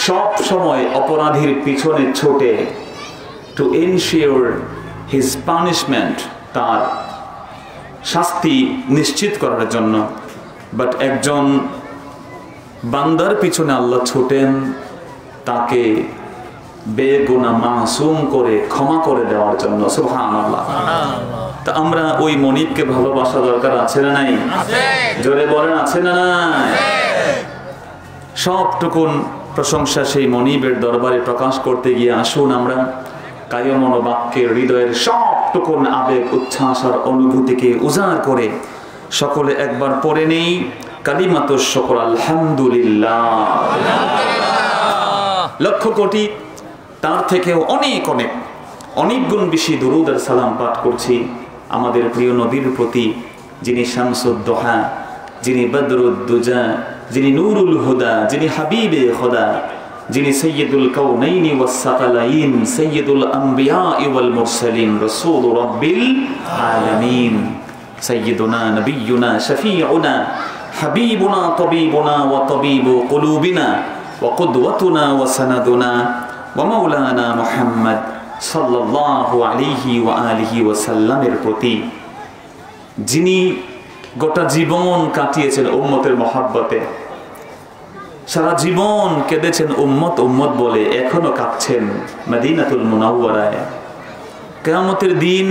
সব সময় অপরাধীর পিছনে ছোটে টু এনশিওর হিজ পানিশমেন্ট, তার শাস্তি নিশ্চিত করার জন্য। বাট একজন বান্দার পিছনে আল্লাহ ছোটেন তাকে বেগুনাহ মাসুম করে ক্ষমা করে দেওয়ার জন্য। সুবহানাল্লাহ। তা আমরা ওই মনিবকে ভালোবাসা দরকার আছে না নাই? জোরে বলেন আছে না নাই? সবটুকুন প্রশংসা সেই মনিবের দরবারে প্রকাশ করতে গিয়ে আসুন আমরা কায় মনোবাক্যের হৃদয়ের সবটুকুন আবেগ উচ্ছ্বাস আর অনুভূতিকে উজাড় করে সকলে একবার পড়ে নেই কালিমাতুশ শুকর আলহামদুলিল্লাহ। লক্ষ কোটি তার থেকেও অনেক অনেক অনেক গুণ বেশি দুরূদ আর সালাম পাঠ করছি আমাদের প্রিয় নবীর প্রতি, যিনি শামসুদ দোহা, যিনি বদরুদ দুজা, যিনি নূরুল হুদা, যিনি হাবিবে খোদা, যিনি সৈয়দুল কাউনাইনি ওয়াস সাকালাইন, সৈয়দুল আম্বিয়া ওয়াল মুরসালিন, রাসূল রাব্বিল আলামিন, সৈয়দুনা নবিয়ুনা শফিউনা হাবিবুনা তাবিবুনা ওয়া তাবিবু কুলুবিনা ওয়া কুদওয়াতুনা ওয়া সানাদুনা ওয়া মাওলানা মুহাম্মদ সাল্লাল্লাহু আলাইহি ওয়া আলিহি ওয়া সাল্লামের প্রতি, যিনি গোটা জীবন কাটিয়েছেন উম্মতের মহব্বতে, সারা জীবন কেঁদেছেন উম্মত উম্মত বলে, এখনো কাঁদছেন মদিনাতুল মুনাওয়ারায়। কিয়ামতের দিন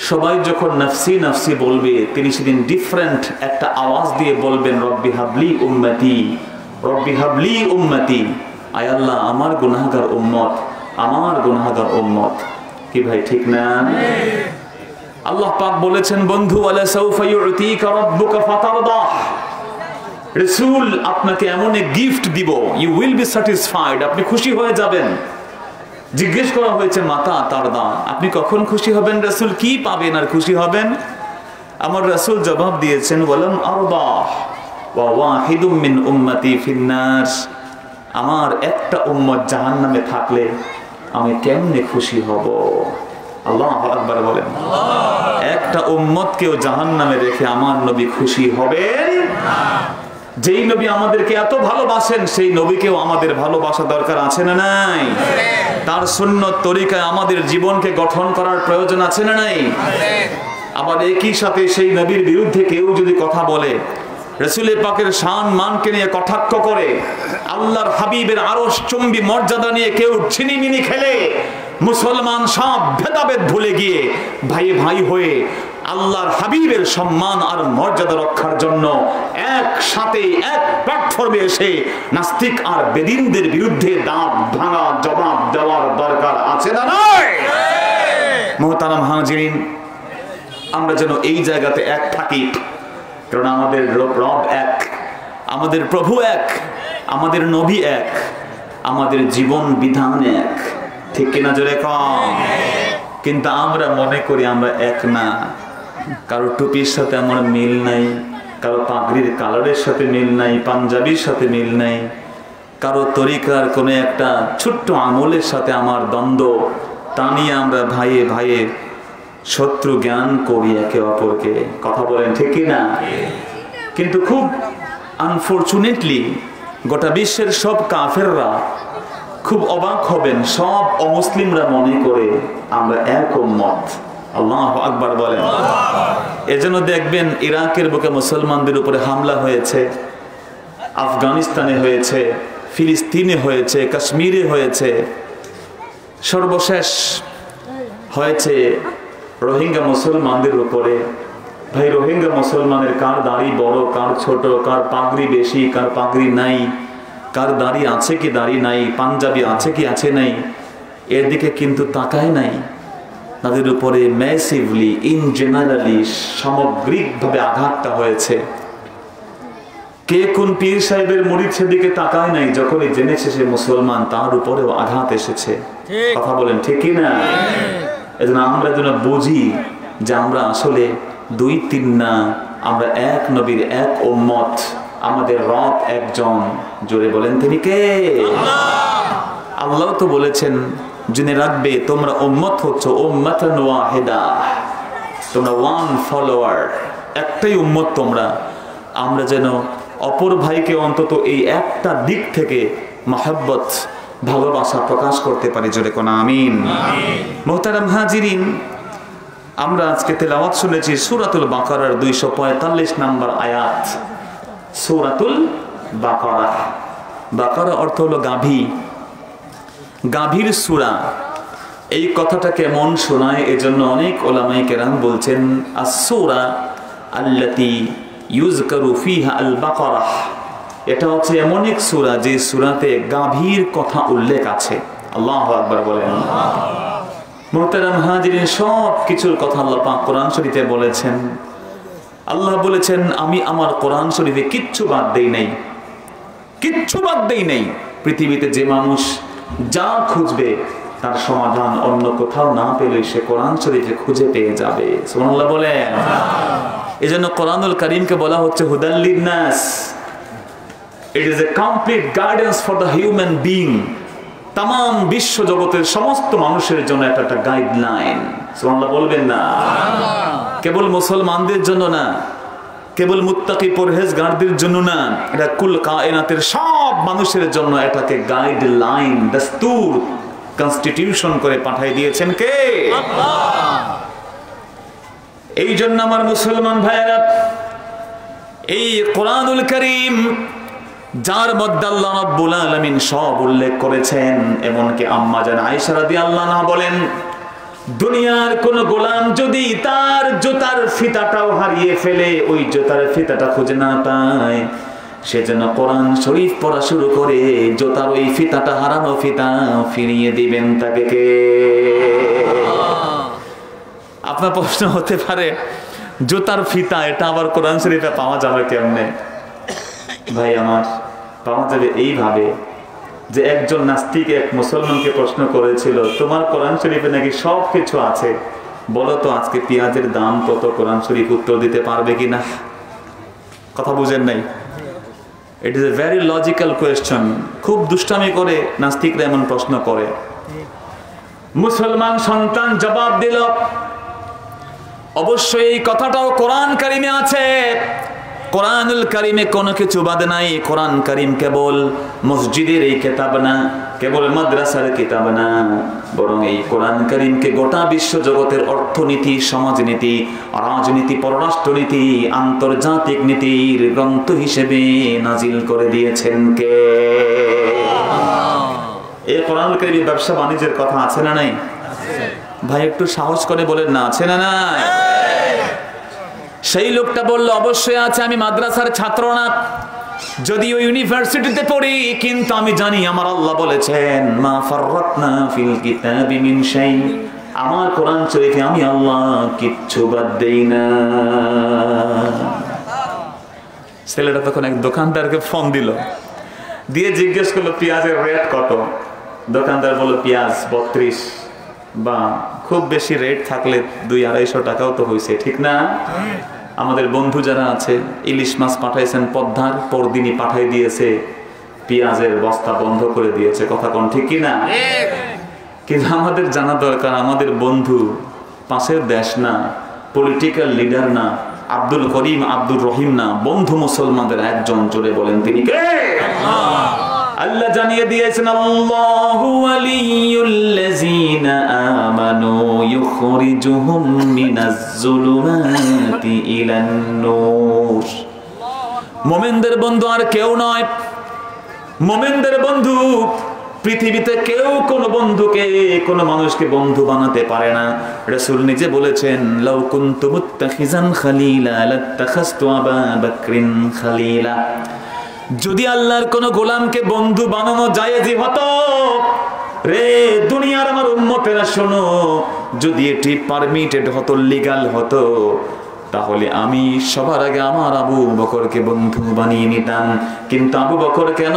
সবাই যখন নফসি নফসি বলবে, তিনি সেদিন ডিফারেন্ট একটা আওয়াজ দিয়ে বলবেন রব্বি হাবলি উম্মতি, রব্বি হাবলি উম্মতি। আয় আল্লাহ আমার গুনাহগার উম্মত, আমার গুনাহগার উম্মত। কি ভাই ঠিক না? আল্লাহ পাক বলেছেন বন্ধু ওয়ালা সাউফা ইউতিকা রাব্বুকা ফাতারদা, রাসূল আপনাকে এমন এক গিফট দিব, ইউ উইল বি স্যাটিসফাইড, আপনি খুশি হয়ে যাবেন। জিজ্ঞেস করা হয়েছে মাতা তারদা, আপনি কখন খুশি হবেন রাসূল, কি পাবেন আর খুশি হবেন? আমার রাসূল জবাব দিয়েছেন ওয়ালাম আরদা ওয়া ওয়াহিদুম মিন উম্মতি ফিন্নার, আমার একটা উম্মত জাহান্নামে থাকলে আমি কেমনে খুশি হব? আল্লাহু আকবার বলেন। একটা উম্মতকেও জাহান্নামে রেখে আমার নবী খুশি হবেন না। যেই নবী আমাদেরকে এত ভালোবাসেন সেই নবীকেও আমাদের ভালোবাসা দরকার আছে না নাই? তার সুন্নত তরিকায় আমাদের জীবনকে গঠন করার প্রয়োজন আছে না নাই? আবার একই সাথে সেই নবীর বিরুদ্ধে কেউ যদি কথা বলে, রাসূল পাকের শান মানকে নিয়ে কটাক্ষ করে, আল্লাহর হাবিবের আরশ চুম্বি মর্যাদা নিয়ে কেউ ছিনিমিনি খেলে, মুসলমান সব ভেদাভেদ ভুলে গিয়ে ভাই ভাই হয়ে আল্লাহর হাবিবের সম্মান আর মর্যাদা রক্ষার জন্য একসাথে এক প্ল্যাটফর্মে এসে নাস্তিক আর বেদিনদের বিরুদ্ধে দাঁত ভাঙা জবাব দেওয়ার দরকার আছে না নয়? মুহতারাম হাজিরিন, আমরা যেন এই জায়গাতে এক থাকি, কারণ আমাদের রব এক, আমাদের প্রভু এক, আমাদের নবী এক, আমাদের জীবন বিধান এক। ঠিক কিনা জোরে কম? কিন্তু আমরা মনে করি আমরা এক না। কারো টুপির সাথে আমার মিল নাই, কারো পাগড়ির কালারের সাথে মিল নাই, পাঞ্জাবির সাথে মিল নাই, কারো তরিকার কোনো একটা ছোট্ট আমলের সাথে আমার দ্বন্দ্ব, তা নিয়ে আমরা ভাইয়ে ভাইয়ে শত্রু জ্ঞান করি একে অপরকে। কথা বলেন ঠিক কিনা? কিন্তু খুব আনফরচুনেটলি গোটা বিশ্বের সব কাফেররা খুব অবাক হবেন, সব অমুসলিমরা মনে করে আমরা এক উম্মত। আল্লাহু আকবার বলেন। এজন্য দেখবেন ইরাকের বুকে মুসলমানদের উপরে হামলা হয়েছে, আফগানিস্তানে হয়েছে, ফিলিস্তিনে হয়েছে, কাশ্মীরে হয়েছে, সর্বশেষ হয়েছে রোহিঙ্গা মুসলমানদের উপরে। ভাই, রোহিঙ্গা মুসলমানের কার দাড়ি বড়, কার ছোট, কার পাগড়ি বেশি, কার পাগড়ি নাই, কার দাড়ি আছে কি দাড়ি নাই, পাঞ্জাবি আছে কি আছে নাই, এর দিকে কিন্তু তাকায় নাই। তাদের উপরে ম্যাসিভলি ইন জেনারেলি সামগ্রিকভাবে আঘাতটা হয়েছে। কে কোন পীর সাহেবের মুরিদ সেদিকে তাকায় নাই, যখনই জেনেছে সে মুসলমান তার উপরেও আঘাত এসেছে। কথা বলেন ঠিক কি না? এজন্য আমরা যেন বুঝি যে আমরা আসলে দুই তিন না, আমরা এক নবীর এক উম্মত, আমাদের রব একজন। জোরে বলেন তিনি কে? আল্লাহ তো বলেছেন জেনে রাখবে তোমরা উম্মত হচ্ছ উম্মাতান ওয়াহিদা, তোমরা ওয়ান ফলোয়ার, একটাই উম্মত তোমরা। আমরা যেন অপর ভাইকে অন্তত এই একটা দিক থেকে মহব্বত, ভালোবাসা প্রকাশ করতে পারি। জোরে কোন আমিন। মুহতারাম হাজিরিন, আমরা আজকে তেলাওয়াত শুনেছি সূরাতুল বাকারার 245 নম্বর আয়াত। সূরাতুল বাকারা, বাকারা অর্থ হলো গাভী, গাভীর সূরা। এই কথাটা কেমন শোনায়, এজন্য অনেক উলামায়ে কেরাম বলছেন আস-সূরা আল্লাতী ইউযকারু ফিহা আল বাকারা, এটা হচ্ছে এমন এক সূরা যে সূরাতে গাভীর কথা উল্লেখ আছে। আল্লাহু আকবার বলেন। মুহতারাম হাজিরিন, সব কিছুর কথা আল্লাহ পাক কোরআন শরীফে বলেছেন। আল্লাহ বলেছেন আমি আমার কোরআন শরীফে কিচ্ছু বাদ দেই নাই, কিচ্ছু বাদ দেই নাই। পৃথিবীতে যে মানুষ যা খুঁজবে তার সমাধান অন্য কোথাও না পেলে সে কোরআন শরীফে খুঁজে পেয়ে যাবে। সুবহানাল্লাহ বলেন। এজন্য কোরআনুল কারীমকে বলা হচ্ছে হুদাল লিন-নাস। It is a complete guidance for the human being. তাম বিশ্ব জগতের সমস্ত মানুষের জন্য এটা একটা গাইডলাইন। সুবহানাল্লাহ বলবেন না? কেবল মুসলমানদের জন্য না, কেবল মুত্তাকি পরহেজগারদের জন্য না, এটা কুল কায়নাতের সব মানুষের জন্য এটাকে গাইডলাইন, দস্তুর, কনস্টিটিউশন করে পাঠিয়ে দিয়েছেন কে? আল্লাহ। এই জন্য আমার মুসলমান ভাইয়েরা, এই কোরআনুল কারীম যার মধ্যে আল্লাহ রাব্বুল আলামিন সব উল্লেখ করেছেন, এমনকি আম্মা জান আয়েশা রাদিয়াল্লাহু আনহা বলেন দুনিয়ার কোন গোলাম যদি তার জুতার ফিতাটাও হারিয়ে ফেলে, ওই জুতার ফিতাটা খুঁজে না পায়, সে যেন কোরআন শরীফ পড়া শুরু করে জুতার ওই ফিতাটা, হারানো ফিতা ফিরিয়ে দিবেন তাকে কে? আপনার প্রশ্ন হতে পারে জুতার ফিতা এটা আবার কোরআন শরীফে পাওয়া যাবে কেমনে? ভাই আমার, পাওয়া যাবে এইভাবে যে একজন নাস্তিক এক মুসলমানকে প্রশ্ন করেছিল তোমার কোরআন শরীফে নাকি সব কিছু আছে, বলো তো আজকে পেঁয়াজের দাম কত? কোরআন শরীফ উত্তর দিতে পারবে কিনা? কথা বুঝেন নাই? It is a very logical question. খুব দুষ্টামি করে নাস্তিকরা এমন প্রশ্ন করে। মুসলমান সন্তান জবাব দিল অবশ্যই এই কথাটাও কোরআন কারিমে আছে। কোরআনুল কারিমে কোনো কিছু বাদ নাই। কোরআন কারিম কেবল মসজিদের এই কিতাব না, কেবল মাদ্রাসার কিতাব না, বরং এই কোরআন কারিমকে গোটা বিশ্ব জগতের অর্থনীতি, সমাজনীতি, রাজনীতি, পররাষ্ট্রনীতি, আন্তর্জাতিক নীতির গ্রন্থ হিসেবে নাজিল করে দিয়েছেন কে? এই কোরআনুল কারিমে ব্যবসা বাণিজ্যের কথা আছে না নাই? ভাই একটু সাহস করে বলেন না, আছে না নাই? সেই লোকটা বলল অবশ্যই আছে, আমি মাদ্রাসার ছাত্র না, যদিও ইউনিভার্সিটিতে পড়ি, কিন্তু আমি জানি আমার আল্লাহ বলেছেন মা ফাররাতনা ফিল কিতাবি মিন শাই, আমার কোরআন শরীফে আমি আল্লাহ কিচ্ছু বাদ দেই না। ছেলেটা তখন এক দোকানদারকে ফোন দিল, দিয়ে জিজ্ঞেস করলো পেঁয়াজের রেট কত? দোকানদার বলল পেঁয়াজ 32, বা খুব বেশি রেট থাকলে 200-250 টাকাও তো হয়েছে, ঠিক না? আমাদের বন্ধু যারা আছে ইলিশ মাছ পাঠাইছেন পদ্মার, পরদিনই পাঠাই দিয়েছে পেঁয়াজের বস্তা বন্ধ করে দিয়েছে। কথা কোন ঠিক কিনা? কিন্তু আমাদের জানা দরকার আমাদের বন্ধু পাশের দেশ না, পলিটিক্যাল লিডার না, আব্দুল করিম আব্দুর রহিম না, বন্ধু মুসলমানদের একজন। জোরে বলেন তিনি কে? আল্লাহ জানিয়ে দিয়েছেন আল্লাহু ওয়ালিয়ুল্লাযীনা আমানু ইউখরিজুহুম মিনাজ যুলুমাতি ইলান নূর। মুমিনদের বন্ধু আর কেউ নয়। মুমিনদের বন্ধু পৃথিবীতে কেউ কোন বন্ধুকে, কোন মানুষকে বন্ধু বানাতে পারে না। রাসূল নিজে বলেছেন লাউ কুনতু মুত্তাখিজান খালিলা লাত্তাখাযতু আবা বকরিন খালিলা। যদি আল্লাহর কোন গোলামকে বন্ধু বানানো জায়েজই হতো, রে দুনিয়ার আমার উম্মতেরা শোনো, যদি এটি পারমিটেড হতো, লিগ্যাল হতো, তাহলে আমি সবার আগে আমার আবু বকরকে বন্ধু বানিয়ে নিতাম। কিন্তু আবু বকর কেন?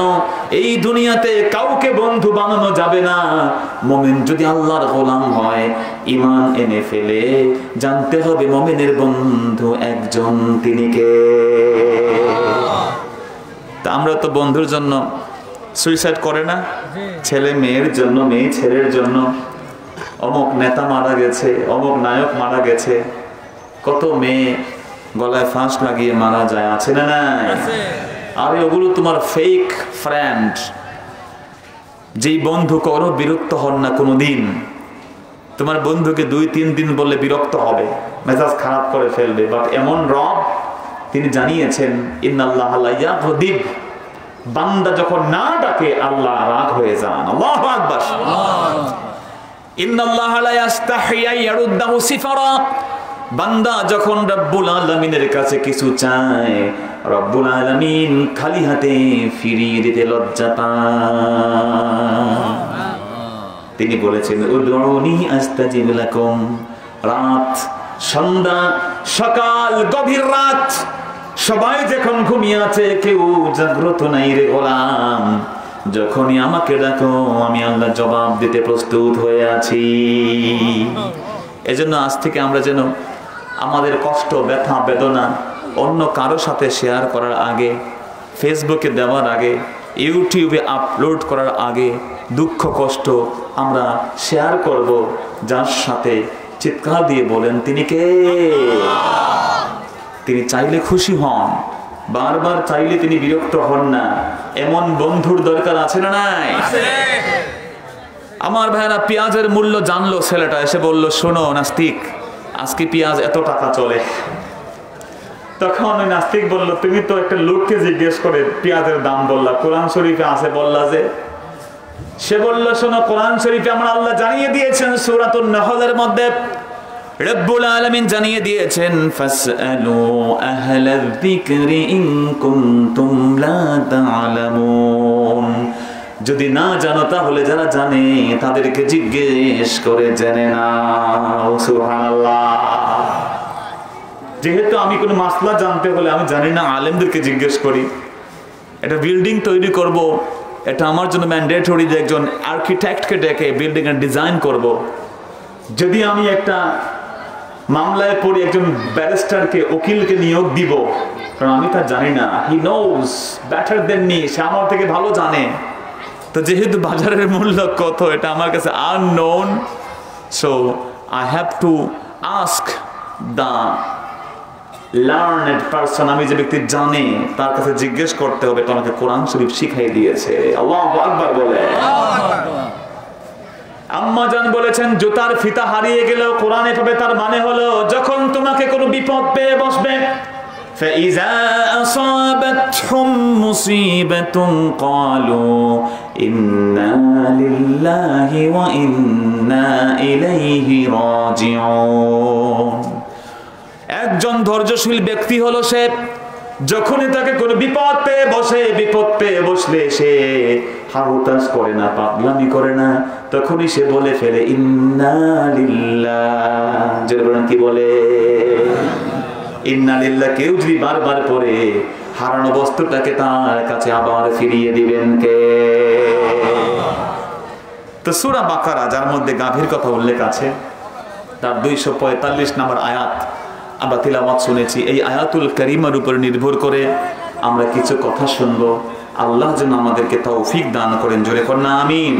এই দুনিয়াতে কাউকে বন্ধু বানানো যাবে না। মুমিন যদি আল্লাহর গোলাম হয়, ঈমান এনে ফেলে, জানতে হবে মুমিনের বন্ধু একজন, তিনি কে? তা আমরা তো বন্ধুর জন্য সুইসাইড করে না? ছেলে মেয়ের জন্য, মেয়ে ছেলের জন্য, অমুক নেতা মারা গেছে, অমুক নায়ক মারা গেছে, কত মেয়ে গলায় ফাঁস লাগিয়ে মারা যায়, আছে না নাই? আরে ওগুলো তোমার ফেক ফ্রেন্ড, যেই বন্ধু করো বিরক্ত হন না কোনোদিন। তোমার বন্ধুকে 2-3 দিন বললে বিরক্ত হবে, মেজাজ খারাপ করে ফেলবে, বাট এমন রব তিনি জানিয়েছেন ইন্নাল্লাহা লা ইয়াগদিব, বান্দা যখন না ডাকে আল্লাহ রাগ হয়ে যান। আল্লাহু আকবার। ইন্নাল্লাহা লা ইস্তাহিয়া ইয়ারুদ্দাহু সিফারা, বান্দা যখন রব্বুল আলামিনের কাছে কিছু চায় রব্বুল আলামিন খালি হাতে ফিরিয়ে দিতে লজ্জা পান। তিনি বলেছেন উদউনি আস্তাজিব লাকুম, রাত, সন্ধ্যা, সকাল, গভীর রাত, সবাই যখন ঘুমিয়ে আছে, কেউ জাগ্রত নাই রে গোলাম, যখনই আমাকে ডাকো আমি আল্লাহ জবাব দিতে প্রস্তুত হয়ে আছি। এজন্য আজ থেকে আমরা যেন আমাদের কষ্ট, ব্যথা, বেদনা অন্য কারো সাথে শেয়ার করার আগে, ফেসবুকে দেওয়ার আগে, ইউটিউবে আপলোড করার আগে দুঃখ কষ্ট আমরা শেয়ার করব যার সাথে চিৎকার দিয়ে বলেন তিনি কে। তিনি চাইলে খুশি হন, বারবার চাইলে তিনি বিরক্ত হন না। এমন বন্ধুর দরকার আছে না নাই? আমার ভাইরা পেঁয়াজের মূল্য জানলো, ছেলেটা এসে বলল শোনো নাস্তিক, আজকে পেঁয়াজ এত টাকা চলে। তখন ওই নাস্তিক বলল তুমি তো একটা লোককে জিজ্ঞেস করে পেঁয়াজের দাম বললা, কোরআন শরীফে আছে বললা যে। সে বলল শোনো, কোরআন শরীফে আমার আল্লাহ জানিয়ে দিয়েছেন সূরাতুন নাহলের মধ্যে রব্বুল আলামিন জানিয়ে দিয়েছেন ফাসআলু আহলায যিকরি ইন কুনতুম লা তা'লামুন, যদি না জানো তাহলে যারা জানে তাদেরকে জিজ্ঞেস করে জেনে নাও। সুবহানাল্লাহ। যেহেতু আমি কোনো মাসলা জানতে হলে আমি জানি না, আলেমদেরকে জিজ্ঞেস করি। একটা বিল্ডিং তৈরি করব, এটা আমার জন্য ম্যান্ডেটরি যে একজন আর্কিটেক্টকে ডেকে বিল্ডিং এর ডিজাইন করব। যদি আমি একটা মামলায় পড়ি একজন ব্যারিস্টারকে, উকিলকে নিয়োগ দিব, কারণ আমি তা জানি না। He knows better than me, সে আমার থেকে ভালো জানে। তো যেহেতু বাজারের মূল্য কত এটা আমার কাছে unknown, so I have to ask the learned person, আমি যে ব্যক্তি জানে তার কাছে জিজ্ঞেস করতে হবে। তো আমাকে কোরআন শরীফ শিখাই দিয়েছে। আল্লাহু আকবার বলে। আম্মা জান বলেছেন জুতার ফিতা হারিয়ে গেলেও কোরআনে পাবে, তার মানে হলো যখন তোমাকে কোনো বিপদ পেয়ে বসবে, فإذا أصابتهم مصيبة قالوا إنا لله وإنا إليه راجعون। একজন ধৈর্যশীল ব্যক্তি হলো সে, যখনই তাকে কোনো বিপদ পেয়ে বসে, বিপদ পেয়ে বসলে সে হাহুতাশ করে না, পাগলামি করে না, তখনই সে বলে ফেলে ইন্না লিল্লাহ। যেরকম কি বলে ইন্না লিল্লাহ। কেউ যদি বারবার পড়ে হারানো বস্তুটাকে তার কাছে আবার ফিরিয়ে দিবেন কে? তো সূরা বাকারা, যার মধ্যে গাভীর কথা উল্লেখ আছে, তার 245 নম্বর আয়াত আমরা তিলাওয়াত শুনেছি। এই আয়াতুল কারিমার উপর নির্ভর করে আমরা কিছু কথা শুনবো। আল্লাহ যেন আমাদেরকে তৌফিক দান করেন। জোরে কর না আমিন।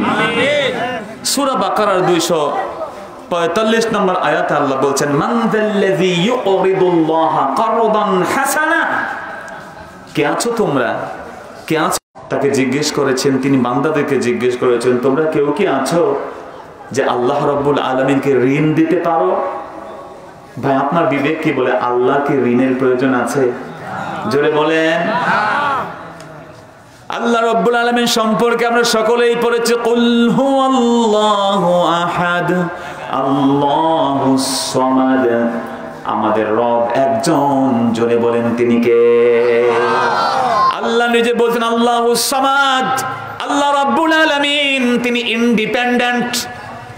সূরা বাকারার 245 নম্বর আয়াতে আল্লাহ বলছেন মান যাল্লাযী ইউকরিদুল্লাহা কারদান হাসানা। কে আছো তোমরা? কে আছো? তাকে জিজ্ঞেস করেছেন, তিনি বান্দাদেরকে জিজ্ঞেস করেছেন তোমরা কেউ কি আছো যে আল্লাহ রাব্বুল আলামিনকে ঋণ দিতে পারো? ভাই আপনার বিবেক কি বলে আল্লাহকে ঋণের প্রয়োজন আছে? জোরে বলেন। আল্লাহ রাব্বুল আলামিন সম্পর্কে আমরা সকলেই পড়েছি কুল হুয়াল্লাহু আহাদ আল্লাহুস সামাদ। আমাদের রব একজন, জোরে বলেন তিনি কে? আল্লাহ নিজে বলছেন আল্লাহুস সামাদ। আল্লাহ রাব্বুল আলামিন তিনি ইন্ডিপেন্ডেন্ট,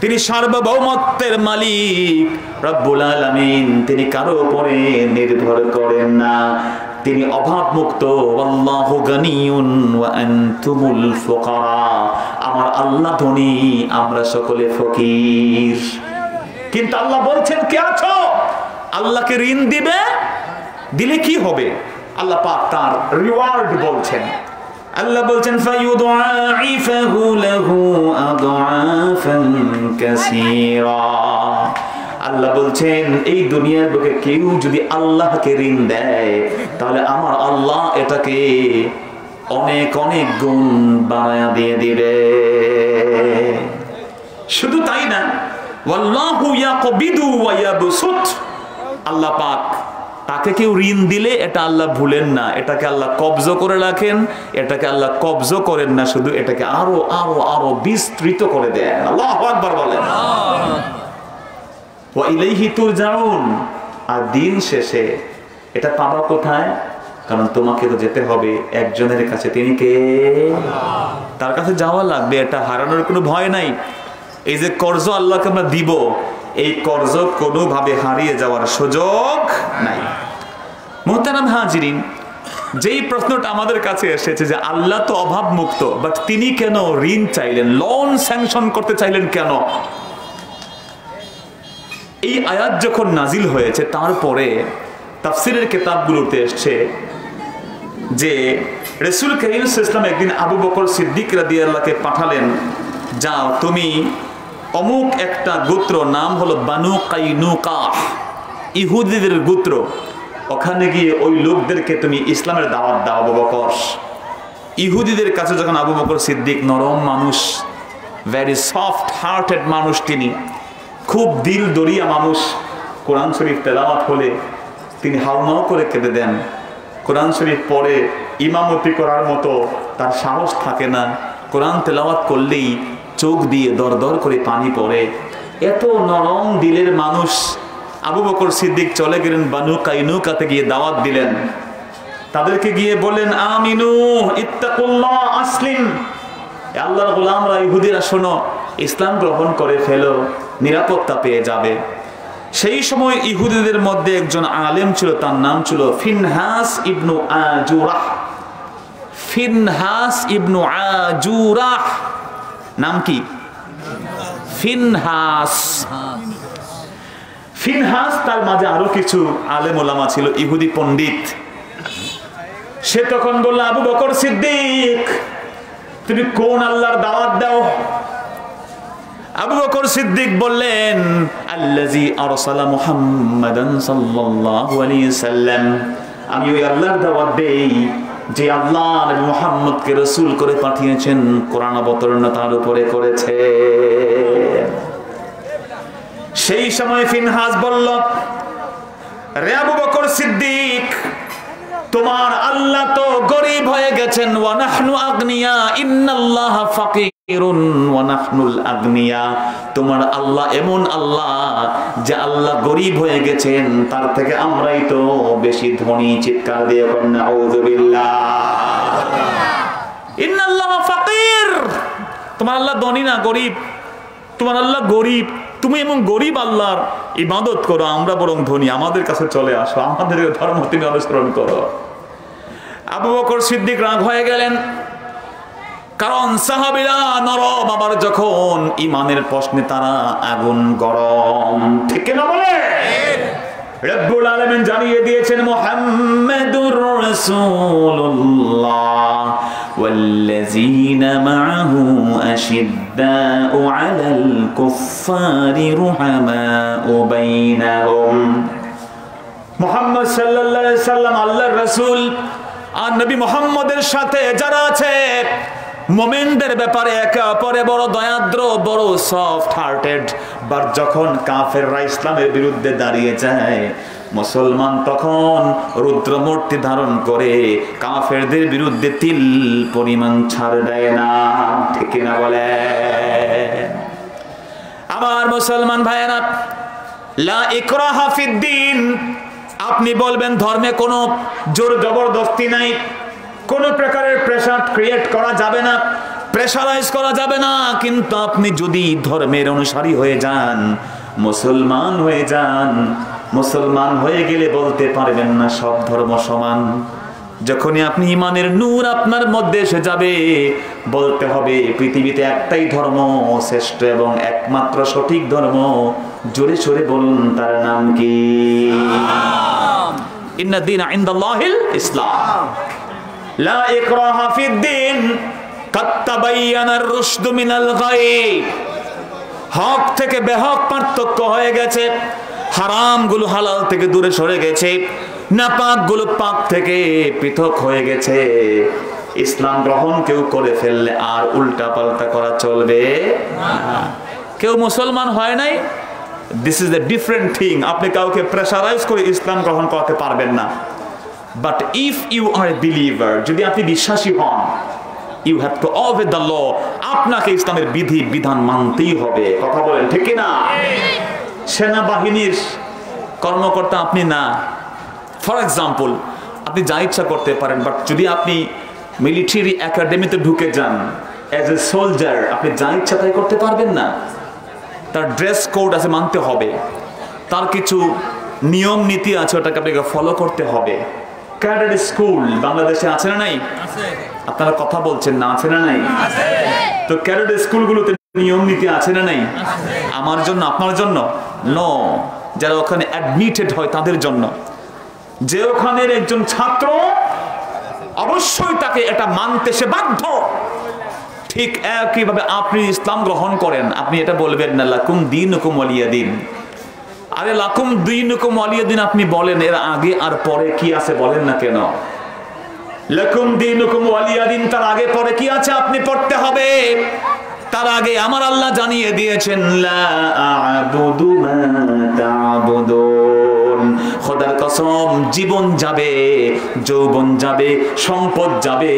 তিনি সার্বভৌমত্বের মালিক। রব্বুল আলামিন তিনি কারো উপরে নির্ভর করেন না, তিনি অভাব মুক্ত। আল্লাহু গানিয়ুন ওয়া আনতুমুল ফুকারা। আমার আল্লাহ ধনী, আমরা সকলে ফকির। কিন্তু আল্লাহ বলছেন কে আছো? আল্লাহকে ঋণ দিবে, দিলে কি হবে? আল্লাহ পাক তার রিওয়ার্ড বলছেন। আল্লাহ বলছেন ফায়ুদআইফাহু লাহু আদআফান কাসীরা। আল্লাহ বলছেন এই দুনিয়ার বুকে কেউ যদি আল্লাহকে ঋণ দেয় তাহলে আমার আল্লাহ এটাকে অনেক অনেক গুণ বাড়ায়া দিয়ে দিবে। শুধু তাই না, ওয়াল্লাহু ইয়াকবিদু ওয়া ইয়াবসুত, আল্লাহ পাক তাকে কেউ ঋণ দিলে এটা আল্লাহ ভুলেন না, এটাকে আল্লাহ কবজ করে রাখেন, এটাকে আল্লাহ কবজ করেন না, শুধু এটাকে আরো আরো আরো বিস্তৃত করে দেন। আল্লাহু আকবার বলেন। ওয়া ইলাইহি তুরজাউন, আর দিন শেষে এটা পাবা কোথায়? কারণ তোমাকে তো যেতে হবে একজনের কাছে, তিনি কে? তার কাছে যাওয়া লাগবে, এটা হারানোর কোনো ভয় নাই। এই যে কর্জ আল্লাহকে আমরা দিব, এই কর্জ কোনোভাবে হারিয়ে যাওয়ার সুযোগ নাই। মুহতারাম হাজিরিন, যেই প্রশ্নটা আমাদের কাছে এসেছে যে আল্লাহ তো অভাব মুক্ত, বাট তিনি কেন ঋণ চাইলেন, লোন স্যাংশন করতে চাইলেন কেন? এই আয়াত যখন নাজিল হয়েছে তারপরে তাফসিরের কিতাবগুলোতে এসছে যে রাসূল কারীম সাল্লাল্লাহু আলাইহি ওয়াসাল্লাম একদিন আবু বকর সিদ্দিক রাদিয়াল্লাহু পাঠালেন, যাও তুমি অমুক একটা গোত্র, নাম হলো বানু কাইনুকা, ইহুদিদের গোত্র, ওখানে গিয়ে ওই লোকদেরকে তুমি ইসলামের দাওয়াত দাও। আবু বকর ইহুদিদের কাছে যখন আবু বকর সিদ্দিক নরম মানুষ, ভেরি সফট হার্টেড মানুষ, তিনি খুব দিল দরিয়া মানুষ, কোরআন শরীফ তেলাওয়াত হলে তিনি হাউমাউ করে কেঁদে দেন। কোরআন শরীফ পড়ে ইমামতি করার মতো তার সাহস থাকে না, কোরআন তেলাওয়াত করলেই চোখ দিয়ে দর দর করে পানি পড়ে। এত নরম দিলের মানুষ আবু বকর সিদ্দিক চলে গেলেন বানু কাইনুকাতে, গিয়ে দাওয়াত দিলেন, তাদেরকে গিয়ে বললেন আমিনু ইত্তাকুল্লাহ আসলিম, আল্লাহর গোলামরা ইহুদিরা শোনো, ইসলাম গ্রহণ করে ফেলো, নিরাপত্তা পেয়ে যাবে। সেই সময় ইহুদিদের মধ্যে একজন আলেম ছিল, তার নাম ছিল ফিনহাস ইবনু আজুরাহ। ফিনহাস ইবনু আজুরাহ নাম কি? ফিনহাস। ফিনহাস, তার মাঝে আরো কিছু আলেম ওলামা ছিল, ইহুদি পণ্ডিত। সে তখন বলল, আবু বকর সিদ্দিক তুমি কোন আল্লাহর দাওয়াত দাও? আবু বকর সিদ্দিক বললেন, আল্লাযী আরসালা মুহাম্মাদান সাল্লাল্লাহু আলাইহি সাল্লাম, আমি ওই আল্লাহর দাওয়াত দেই যে আল্লাহ নবী মুহাম্মদকে রাসূল করে পাঠিয়েছেন, কোরআন অবতীর্ণ তার উপরে করেছে। সেই সময় ফিনহাস বলল, রে আবু বকর সিদ্দিক, তোমার আল্লাহ তো গরীব হয়ে গেছেন, ওয়া নাহনু আগনিয়া, ইন্নাল্লাহা ফাকিরুন ওয়া নাহনুল আগনিয়া। তোমার আল্লাহ এমন আল্লাহ যে আল্লাহ গরীব হয়ে গেছেন, তার থেকে আমরাই তো বেশি ধনী। চিৎকার দিয়ে বলেন নাউযুবিল্লাহ। ইন্নাল্লাহা ফাকির, তোমার আল্লাহ ধনী না, গরীব। তোমার আল্লাহ গরীব, তুমি এমন গরীব আল্লাহর ইবাদত করো, আমরা বরং ধনী, আমাদের কাছে চলে আসো, আমাদের ধর্ম তুমি অনুসরণ করো। আবু বকর সিদ্দিক রাগ হয়ে গেলেন, কারণ সাহাবীরা নরম, আবার যখন ইমানের প্রশ্নে তারা আগুন গরম। ঠিক না বলে? রব্বুল আলামিন জানিয়ে দিয়েছেন মুহাম্মাদুর রাসূলুল্লাহ ওয়াল্লাযীনা মাআহু আশিদ্দাউ আলাল কুফফারি রুহামাউ বাইনাহুম। মুহাম্মদ সাল্লাল্লাহু আলাইহি সাল্লাম আল্লাহর রাসূল, আর নবী মুহাম্মদের সাথে যারা আছে মুমিনদের ব্যাপারে একে অপরে বড় দয়াদ্র, বড় সফট হার্টেড। বাট যখন কাফেররা ইসলামের বিরুদ্ধে দাঁড়িয়ে যায়, মুসলমান তখন রুদ্রমূর্তি ধারণ করে কাফেরদের বিরুদ্ধে তিল পরিমাণ ছাড় দেয় না। ঠিক না বলে? আমার মুসলমান ভাইয়েরা, লা ইকরাহা ফিদ্দিন, আপনি বলবেন ধর্মে কোনো জোর জবরদস্তি নাই, কোনো প্রকারের প্রেসার ক্রিয়েট করা যাবে না, প্রেসারাইজ করা যাবে না। কিন্তু আপনি যদি ধর্মের অনুসারী হয়ে যান, মুসলমান হয়ে যান, মুসলমান হয়ে গেলে বলতে পারবেন না সব ধর্ম সমান। যখনই আপনি ইমানের নূর আপনার মধ্যে এসে যাবে, বলতে হবে পৃথিবীতে একটাই ধর্ম শ্রেষ্ঠ এবং একমাত্র সঠিক ধর্ম। জোরে সোরে বলুন, তার নাম কি? ইন্না দীনা ইনদাল্লাহিল ইসলাম। লা ইকরাহা ফিদ্দিন, কাদ তাবায়্যানার রুশদু মিনাল গায়। হক থেকে বেহক পার্থক্য হয়ে গেছে, হারাম গুলো হালাল থেকে দূরে সরে গেছে, নাপাক গুলো পাক থেকে পৃথক হয়ে গেছে। ইসলাম গ্রহণ কেউ করে ফেললে আর উল্টা পাল্টা করা চলবে না। কেউ মুসলমান হয় নাই, this is the different thing. আপনি কাউকে প্রেসারাইজ করে ইসলাম গ্রহণ করতে পারবেন না। But if you are a believer, যদি আপনি বিশ্বাসী হন, you have to obey the law, আপনাকে ইসলামের বিধি বিধান মানতেই হবে। কথা বলেন ঠিক না? সেনাবাহিনীর কর্মকর্তা আপনি না, ফর এক্সাম্পল, আপনি যা ইচ্ছা করতে পারেন, বাট যদি আপনি মিলিটারি একাডেমিতে ঢুকে যান অ্যাজ এ সোলজার, আপনি যা ইচ্ছা তাই করতে পারবেন না। তার ড্রেস কোড আছে, মানতে হবে। তার কিছু নিয়ম নীতি আছে, ওটাকে আপনাকে ফলো করতে হবে। ক্যাডেট স্কুল বাংলাদেশে আছে না নাই? আপনারা কথা বলছেন না, আছে না নাই? তো ক্যাডেট স্কুলগুলোতে নিয়ম নীতি আছে না নাই? আমার জন্য, আপনার জন্য নো, যারা ওখানে অ্যাডমিটেড হয় তাদের জন্য। যে ওখানের একজন ছাত্র, অবশ্যই তাকে এটা মানতে সে বাধ্য। ঠিক একইভাবে আপনি ইসলাম গ্রহণ করেন, আপনি এটা বলবেন না লাকুম দীনুকুম ওয়ালিয়া দিন। আরে লাকুম দীনুকুম ওয়ালিয়া দিন আপনি বলেন, এর আগে আর পরে কি আছে বলেন না কেন? লাকুম দীনুকুম ওয়ালিয়া দিন, তার আগে পরে কি আছে আপনি পড়তে হবে। তার আগে আমার আল্লাহ জানিয়ে দিয়েছেন লা আ'বুদু মা তা'বুদুন। খোদার কসম, জীবন যাবে, যৌবন যাবে, সম্পদ যাবে,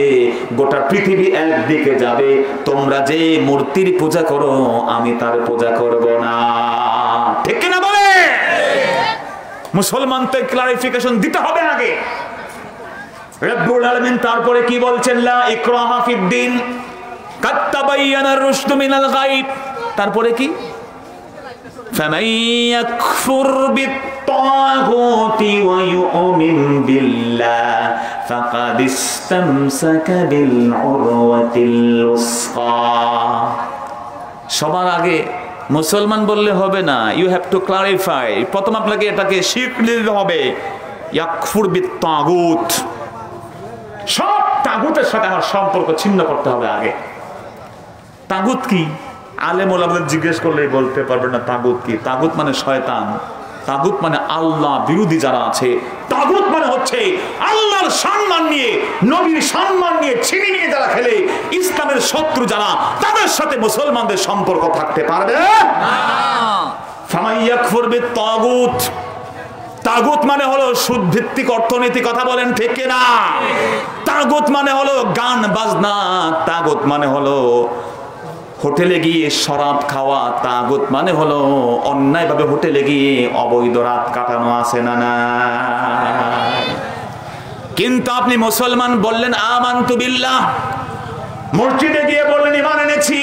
গোটা পৃথিবী একদিকে যাবে, তোমরা যে মূর্তির পূজা করো আমি তার পূজা করব না। ঠিক কিনা বলে? মুসলমানকে ক্লারিফিকেশন দিতে হবে আগে। রব্বুল আলামিন তারপরে কি বলছেন? লা ইকরাহা ফিদ্দিন কাদ তাবায়্যানা আর-রুশদু মিনাল গাই। তারপরে কি? ফামান ইয়াকফুর বিত-তাগুতি ওয়া ইউমিন বিল্লাহ ফাকাদ ইসতামসাকা বিল উরওয়াতিল উসকা। সবার আগে মুসলমান বললে হবে না, ইউ হ্যাভ টু ক্লারিফাই। প্রথম আপনাকে এটাকে স্বীকৃতি দিতে হবে, ইয়াকফুর বিত-তাগুত, সব তাগুতের সাথে আমার সম্পর্ক ছিন্ন করতে হবে আগে। তাগুত কি? আলেম ওলামাদের জিজ্ঞেস করলেই বলতে পারবে না তাগুত কি। তাগুত মানে শয়তান, তাগুত মানে আল্লাহ বিরোধী যারা আছে। তাগুত মানে হচ্ছে আল্লাহর সম্মান নিয়ে, নবীর সম্মান নিয়ে ছিনিয়ে নিয়ে যারা খেলে, ইসলামের শত্রু যারা, তাদের সাথে মুসলমানদের সম্পর্ক থাকতে পারবে না। ফামান ইয়াকফুর বিত-তাগুত, তাগুত মানে হলো সুদভিত্তিক অর্থনীতি। কথা বলেন ঠিক কিনা? তাগুত মানে হলো গান বাজনা, তাগুত মানে হলো হোটেলে গিয়ে শরাব খাওয়া, তাগুত মানে হলো অন্যায়ভাবে হোটেলে গিয়ে অবৈধ রাত কাটানো, আছে না না? কিন্তু আপনি মুসলমান বললেন আমানতু বিল্লাহ, মসজিদে গিয়ে বললেন ঈমান এনেছি,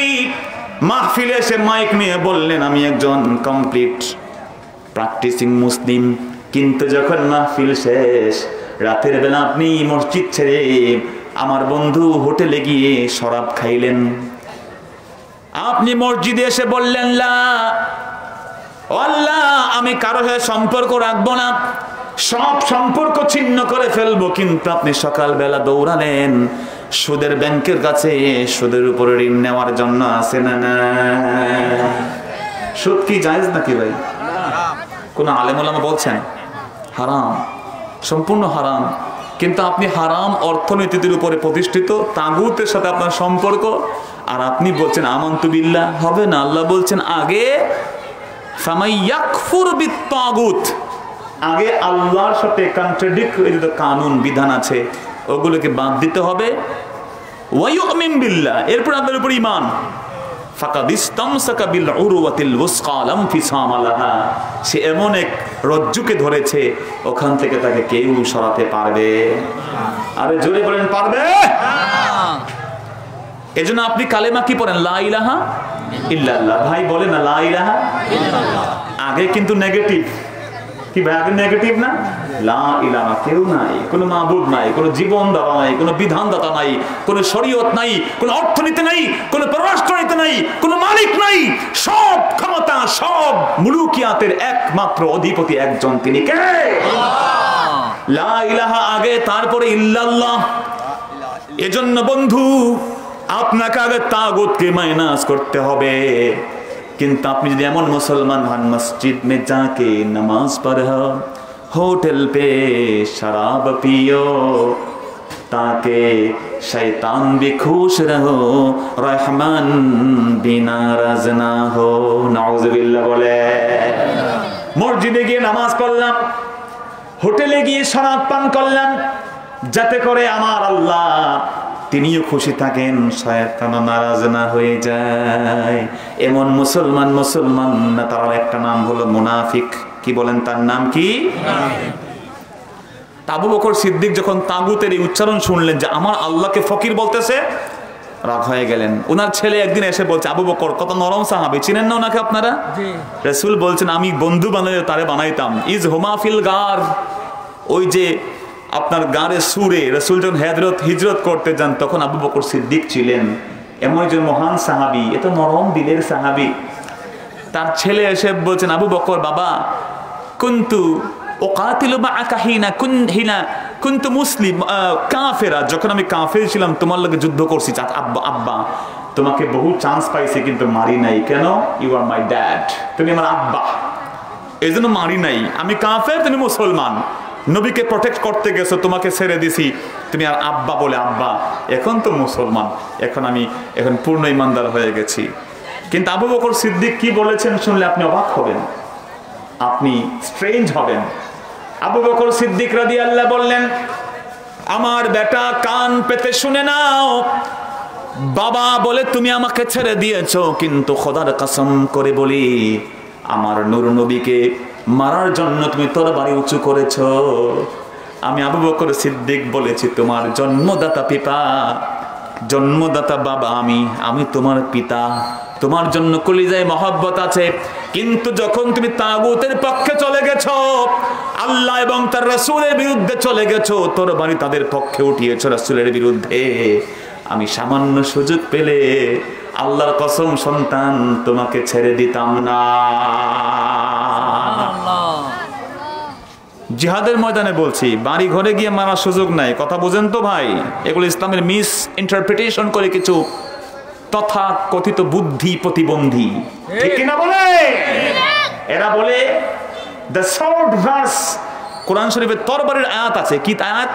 মাহফিলে এসে মাইক নিয়ে বললেন আমি একজন কমপ্লিট প্র্যাকটিসিং মুসলিম, কিন্তু যখন মাহফিল শেষ, রাতের বেলা আপনি মসজিদ ছেড়ে আমার বন্ধু হোটেলে গিয়ে শরাব খাইলেন। আপনি মসজিদে এসে বললেন লা আল্লাহ, আমি কারো সাথে সম্পর্ক রাখবো না, সব সম্পর্ক ছিন্ন করে ফেলবো। কিন্তু আপনি সকালবেলা দৌড়ালেন সুদের ব্যাংকের কাছে, সুদের উপরে ঋণ নেওয়ার জন্য, আছে না না? সুদ কি জায়েজ নাকি ভাই? কোন আলেম ওলামা বলছেন হারাম, সম্পূর্ণ হারাম। কিন্তু আপনি হারাম অর্থনীতির উপরে প্রতিষ্ঠিত তাগুতের সাথে আপনার সম্পর্ক, আর আপনি বলছেন আমানতু বিল্লাহ। হবে না। আল্লাহ বলছেন আগে ফামান ইয়াকফুর বিত-তাগুত, আগে আল্লাহর সাথে কন্ট্রাডিক্ট কানুন বিধান আছে, ওগুলোকে বাদ দিতে হবে। ওয়া ইউমিন বিল্লাহ, এরপর আপনার উপর ঈমান। ফাকাদ ইসতামসাকা বিল উরওয়াতিল উসকা লা ইনফিসামা লাহা, সে এমন এক রজ্জুকে ধরেছে, ওখান থেকে তাকে কেউ সরাতে পারবে? আরে জোরে বলেন পারবে? এজন্য আপনি কালেমা কি পড়েন? লা ইলাহা ইল্লাল্লাহ। ভাই বলে না লা ইলাহা ইল্লাল্লাহ, আগে কিন্তু নেগেটিভ। কি ভাই আগে নেগেটিভ না? লা ইলাহা, কেউ নাই, কোনো মাবুদ নাই, কোনো জীবনদাতা নাই, কোনো বিধানদাতা নাই, কোনো শরীয়ত নাই, কোনো অর্থনীতি নাই, কোনো পররাষ্ট্রনীতি নাই, কোনো মালিক নাই, সব ক্ষমতা, সব মুলুকিয়াতের একমাত্র অধিপতি একজন, তিনি কে? আল্লাহ। লা ইলাহা আগে, তারপরে ইল্লাল্লাহ। এজন্য বন্ধু আপনাকে আগে তাগুতকে মাইনাস করতে হবে। কিন্তু আপনি যদি এমন মুসলমান হন, মসজিদ মে যাকে নামাজ পড়ো, होटल पे शराब पियो, ताके शैतान भी खुश रहो रहमान भी नाराज ना हो। नाउजुबिल्लाह बोले। मस्जिदे গিয়ে নামাজ পড়লাম, হোটেলে গিয়ে শরাব পান করলাম, যাতে করে আমার আল্লাহ তিনিও খুশি থাকেন, শয়তান নারাজ না হয়ে যায়। এমন মুসলমান না, তার একটা নাম হলো মুনাফিক। কি বলেন তার নাম কি? আবু বকর সিদ্দিক যখন তাগুতের এই উচ্চারণ শুনলেন যে আমার আল্লাহকে ফকির বলতেছে, রাগ হয়ে গেলেন। ওনার ছেলে একদিন এসে বলছে, আবু বকর কত নরম সাহাবী, চিনেন না ওনাকে আপনারা? রাসূল বলছেন আমি বন্ধু বানালে তারে বানাইতাম। ইজ হুমা ফিল গার, ওই যে আপনার গারে সুরে রাসূল যখন হিজরত করতে যান তখন আবু বকর সিদ্দিক ছিলেন। এমন একজন মহান সাহাবী, এত নরম দিলের সাহাবী। তার ছেলে এসে বলছেন, আবু বকর বাবা, কুনতু ওকাতিলু মাআকা হিনা কুনতু মুসলিম কাফেরা, যখন আমি কাফের ছিলাম তোমার লগে যুদ্ধ করছি। আব্বা তোমাকে বহু চান্স পাইছি কিন্তু মারি নাই। কেন? ইউ আর মাই ড্যাড, তুমি আমার আব্বা, এই জন্য মারি নাই। আমি কাফের, তুমি মুসলমান, নবীকে প্রটেক্ট করতে গেছো, তোমাকে ছেড়ে দিছি, তুমি আর আব্বা বলে আব্বা। এখন তো মুসলমান, এখন পূর্ণ ইমানদার হয়ে গেছি। কিন্তু আবু বকর সিদ্দিক কি বলেছেন শুনলে আপনি অবাক হবেন, আপনি স্ট্রেঞ্জ হবেন। আবু বকর সিদ্দিক রাদিয়াল্লাহু বললেন, আমার বেটা কান পেতে শুনে নাও, বাবা বলে তুমি আমাকে ছেড়ে দিয়েছো, কিন্তু খোদার কসম করে বলি আমার নূর নবীকে মারার জন্য তুমি তরবারি উঁচু করেছো। আমি আবু বকর সিদ্দিক বলেছি তোমার জন্মদাতা বাবা আমি তোমার পিতা, তোমার জন্য কলিজায় মহব্বত আছে। কিন্তু যখন তুমি তাগুতের পক্ষে চলে গেছো, আল্লাহ এবং তার রাসূলের বিরুদ্ধে চলে গেছো, তরবারি তাদের পক্ষে উঠিয়েছো রাসূলের বিরুদ্ধে, আমি সামান্য সুযোগ পেলে আল্লাহর কসম সন্তান তোমাকে ছেড়ে দিতাম না। জিহাদের ময়দানে বলছি, বাড়ি ঘরে গিয়ে মারার সুযোগ নাই। কথা বুঝেন তো ভাই? এগুলো ইসলামের মিস ইন্টারপ্রিটেশন করে কিছু তথা কথিত বুদ্ধি প্রতিবন্ধী, ঠিক কিনা বলে? এরা বলে দ্য শর্ট ভার্স, কোরআন শরীফে তরবারির আয়াত আছে। কি আয়াত?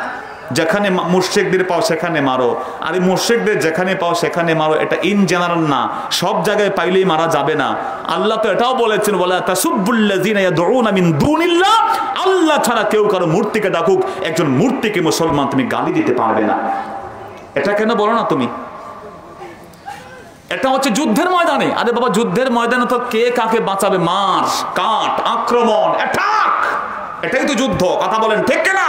যেখানে মুশরিকদের পাও সেখানে মারো। আর এই মুশরিকদের যেখানে পাও সেখানে মারো, এটা ইন জেনারেল না, সব জায়গায় পাইলেই মারা যাবে না। আল্লাহ তো এটাও বলেছেন, ওয়ালা তাসুব্বুল্লাযিনা ইয়াদউনা মিন দুনিল্লাহ, আল্লাহ ছাড়া কেউ কারো মূর্তিকে ডাকুক, একজন মূর্তিকে মুসলমান তুমি গালি দিতে পারবে না। এটা কেন বলো না তুমি? এটা হচ্ছে যুদ্ধের ময়দানে। আরে বাবা, যুদ্ধের ময়দানে তো কে কাকে বাঁচাবে? মার কাট, আক্রমণ, অ্যাটাক, এটাই তো যুদ্ধ। কথা বলেন ঠিক কিনা?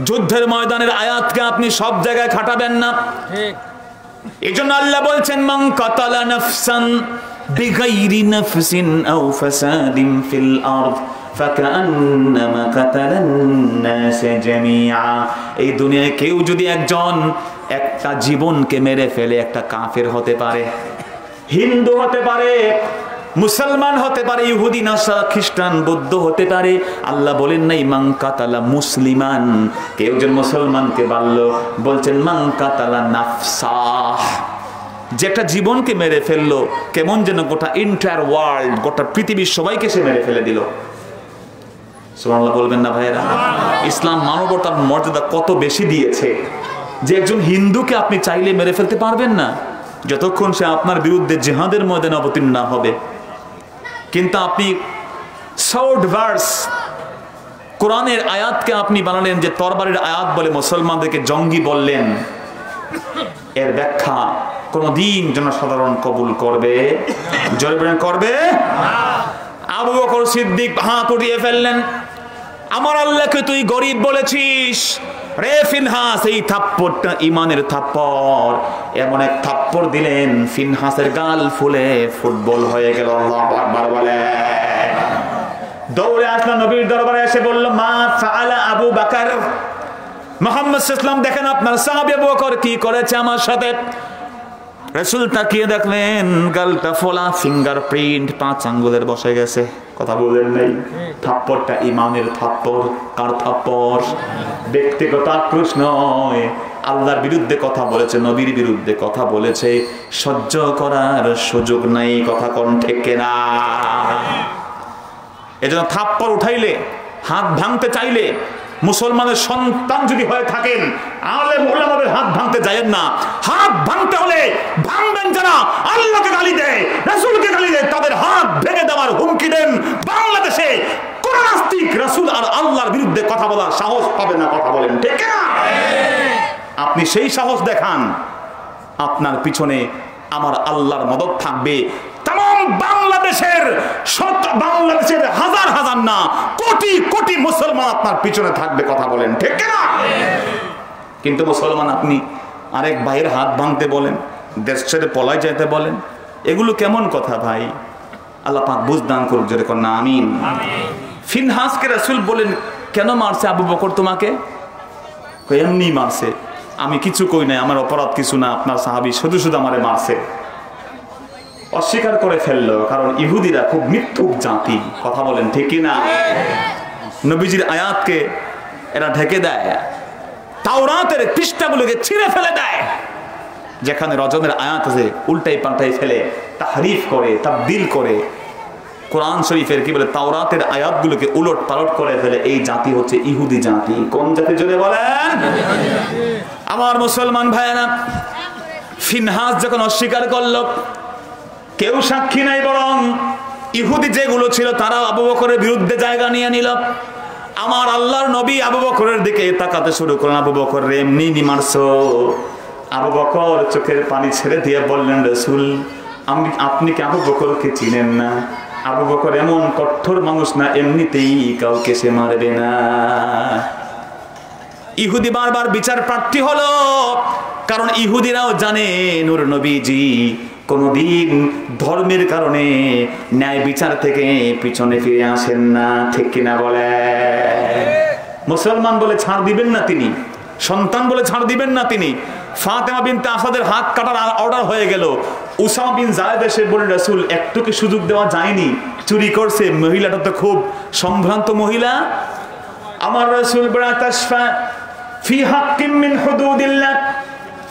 যুদ্ধের ময়দানের আয়াতকে আপনি সব জায়গায় খাটাবেন না। এইজন্য আল্লাহ বলছেন, মান কাতালা নাফসান বিগাইরি নাফসিন আও ফাসাদিন ফিল আরদ ফাকান্নামা কাতালান নাস জামিআ। এই দুনিয়ায় কেউ যদি একটা জীবনকে মেরে ফেলে, একটা কাফের হতে পারে, হিন্দু হতে পারে, মুসলমান হতে পারে, ইহুদি, নাসারা, খ্রিস্টান, বৌদ্ধ হতে পারে। আল্লাহ বলেন নাই মান কাতালা মুসলিমান, কেউ যে মুসলমানকে মারলো, বলছেন মান কাতালা নাফসাহ, যেটা জীবনকে মেরে ফেললো, কেমন যেন গোটা এন্টায়ার ওয়ার্ল্ড, গোটা পৃথিবীর সবাইকে সে মেরে ফেলে দিল। সুবহানাল্লাহ বলবেন না ভাইয়েরা? ইসলাম মানবতার মর্যাদা কত বেশি দিয়েছে যে একজন হিন্দুকে আপনি চাইলে মেরে ফেলতে পারবেন না, যতক্ষণ সে আপনার বিরুদ্ধে জিহাদের ময়দানে অবতীর্ণ না হবে। কিন্তু আপনি শর্ট ভার্স কোরআনের আয়াতকে আপনি বানালেন যে তরবারির আয়াত বলে মুসলমানদেরকে জঙ্গি বললেন। এর ব্যাখ্যা কোনদিন জনসাধারণ কবুল করবে? জোরে বলেন করবে? আবু বকর সিদ্দিক হাত উঠিয়ে ফেললেন, আমার আল্লাহকে তুই গরিব বলেছিস রে ফিনহাস। এই থাপ্পড়টা ইমানের থাপ্পড়। এমন এক থাপ্পড় দিলেন, ফিনহাসের গাল ফুলে ফুটবল হয়ে গেল। আল্লাহু আকবার বলে দৌড়ে আসলো নবীর দরবারে, এসে বলল, মা ফাআলা আবু বকর, মুহাম্মদ সাল্লাল্লাহু আলাইহি ওয়াসাল্লাম দেখেন আপনার সাহাবী আবু বকর কি করেছে আমার সাথে। রাসূল তাকিয়ে দেখলেন গালটা ফোলা, ফিঙ্গারপ্রিন্ট 5 আঙ্গুলের বসে গেছে। কথা বলেন নাই? থাপ্পড়টা ইমানের থাপ্পড়। কার থাপ্পড়? ব্যক্তিগত আক্রোশ নয়, আল্লাহর বিরুদ্ধে কথা বলেছে, নবীর বিরুদ্ধে কথা বলেছে, সহ্য করার সুযোগ নাই। কথা কোন ঠিক না? এজন্য থাপ্পড় উঠাইলে, হাত ভাঙতে চাইলে মুসলমানের সন্তান যদি হয়ে থাকেন, আলেম ওলামাদের হাত ভাঙতে যায়েন না। হাত ভাঙতে হলে ভাঙবেন যারা আল্লাহকে গালি দেয়, রাসূলকে গালি দেয়, তাদের হাত ভেঙে দেওয়ার হুমকি দেন। বাংলাদেশে কোন নাস্তিক রাসূল আর আল্লাহর বিরুদ্ধে কথা বলার সাহস পাবে না। কথা বলেন ঠিক না? আপনি সেই সাহস দেখান, আপনার পিছনে আমার আল্লাহর মদদ থাকবে। তাম বাংলাদেশের হাজার হাজার না কোটি কোটি মুসলমান আপনার পিছনে থাকবে। কথা বলেন ঠিক না? কিন্তু মুসলমান আপনি আরেক ভাইয়ের হাত ভাঙতে বলেন, দেশ ছেড়ে পলায় যেতে বলেন, এগুলো কেমন কথা ভাই? আল্লাহ পাক বুঝদান করুক, জোরে কর না আমিন। ফিনহাসকে রাসূল বলেন, কেন মারছে আবু বকর তোমাকে? এমনি মারছে, আমি কিছু কই নাই, আমার অপরাধ কিছু না, আপনার সাহাবী শুধু শুধু আমারে মারছে। অস্বীকার করে ফেললো, কারণ ইহুদিরা খুব মিথ্যুক জাতি। কথা বলেন ঠিক না? নবীজির আয়াতকে এরা ঢেকে দেয়, তাওরাতের পৃষ্ঠাগুলোকে ছিঁড়ে ফেলে দেয়, যেখানে রজমের আয়াত আছে উল্টাই পাল্টাই ফেলে, তাহরিফ করে, তাবদীল করে, কোরআন শরীফের কি বলে তাওরাতের আয়াতগুলোকে উলট পালট করে ফেলে। এই জাতি হচ্ছে ইহুদি জাতি। কোন জাতি জোরে বলেন? আমার মুসলমান ভাইয়েরা, ফিনহাস যখন অস্বীকার করলো, কেউ সাক্ষী নাই, বরং ইহুদি যেগুলো ছিল তারা আবু বকরের বিরুদ্ধে জায়গা নিয়ে নিল। আমার আল্লাহর নবী আবু বকরের দিকে তাকাতে শুরু করলেন, আবু বকর রে এমনি মারছো? আবু বকর চোখের পানি ছেড়ে দিয়ে বললেন, রাসূল আপনি কি আবু বকরকে চিনেন না? আবু বকর এমন কঠোর মানুষ না, এমনিতেই কাউকে সে মারবে না। ইহুদি বারবার বিচার প্রার্থী হলো, কারণ ইহুদিরাও জানে নূর নবীজি কোনদিন ধর্মের কারণে ন্যায় বিচার থেকে পিছনে ফিরে আসেন না। ঠিক কিনা বলে? মুসলমান বলে ছাড় দিবেন না তিনি, সন্তান বলে ছাড় দিবেন না তিনি। ফাতেমা বিনতে আসাদের হাত কাটার অর্ডার হয়ে গেল, উসামা বিন যায়েদ এসে বলে, রাসূল একটু কি সুযোগ দেওয়া যায়নি? চুরি করছে, মহিলাটা তো খুব সম্ভ্রান্ত মহিলা। আমার রাসূল বলে, তাশফা ফি হাক্কিন মিন হুদুদিল্লাহ,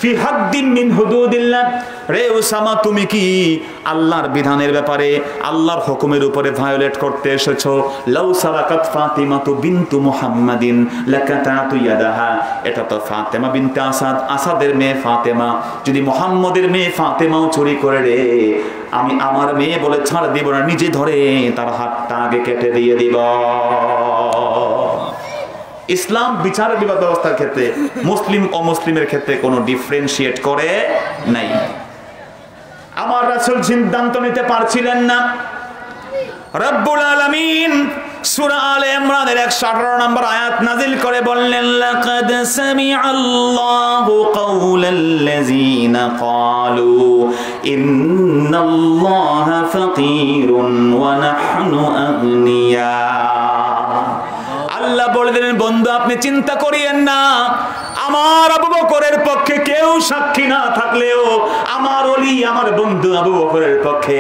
ফি হাদ্দিন মিন হুদুদিল্লাহ। রে উসামা, তুমি কি আল্লাহর বিধানের ব্যাপারে, আল্লাহর হুকুমের উপরে ভায়োলেট করতে এসেছো? লাউ সারাকাত ফাতিমাতু বিনতু মুহাম্মাদিন লাকাতাতু ইয়াদাহা। এটা তো ফাতেমা বিনতে আসাদ, আসাদের মেয়ে ফাতেমা। যদি মুহাম্মদের মেয়ে ফাতেমাও চুরি করে রে, আমি আমার মেয়ে বলে ছাড় দিব না, নিজে ধরে তার হাতটা আগে কেটে দিয়ে দিব। ইসলাম বিচার বিবাদ ব্যবস্থার ক্ষেত্রে মুসলিম অমুসলিমের ক্ষেত্রে কোনো ডিফারেন্সিয়েট করে নাই। আমার রাসূল সিদ্ধান্ত নিতে পারছিলেন না। রব্বুল আলামিন সূরা আলে ইমরানের 118 নম্বর আয়াত নাযিল করে বললেন, লাকাদ সামিআল্লাহু কাওলাল্লাযীনা ক্বালু ইন্নাল্লাহা ফাকীরুন ওয়া নাহনু আগনিয়া। আল্লাহ বলে দিলেন, বন্ধু আপনি চিন্তা করিয়েন না, আমার আবু বকরের পক্ষে কেউ সাক্ষী না থাকলেও আমার ওলি, আমার বন্ধু আবু বকরের পক্ষে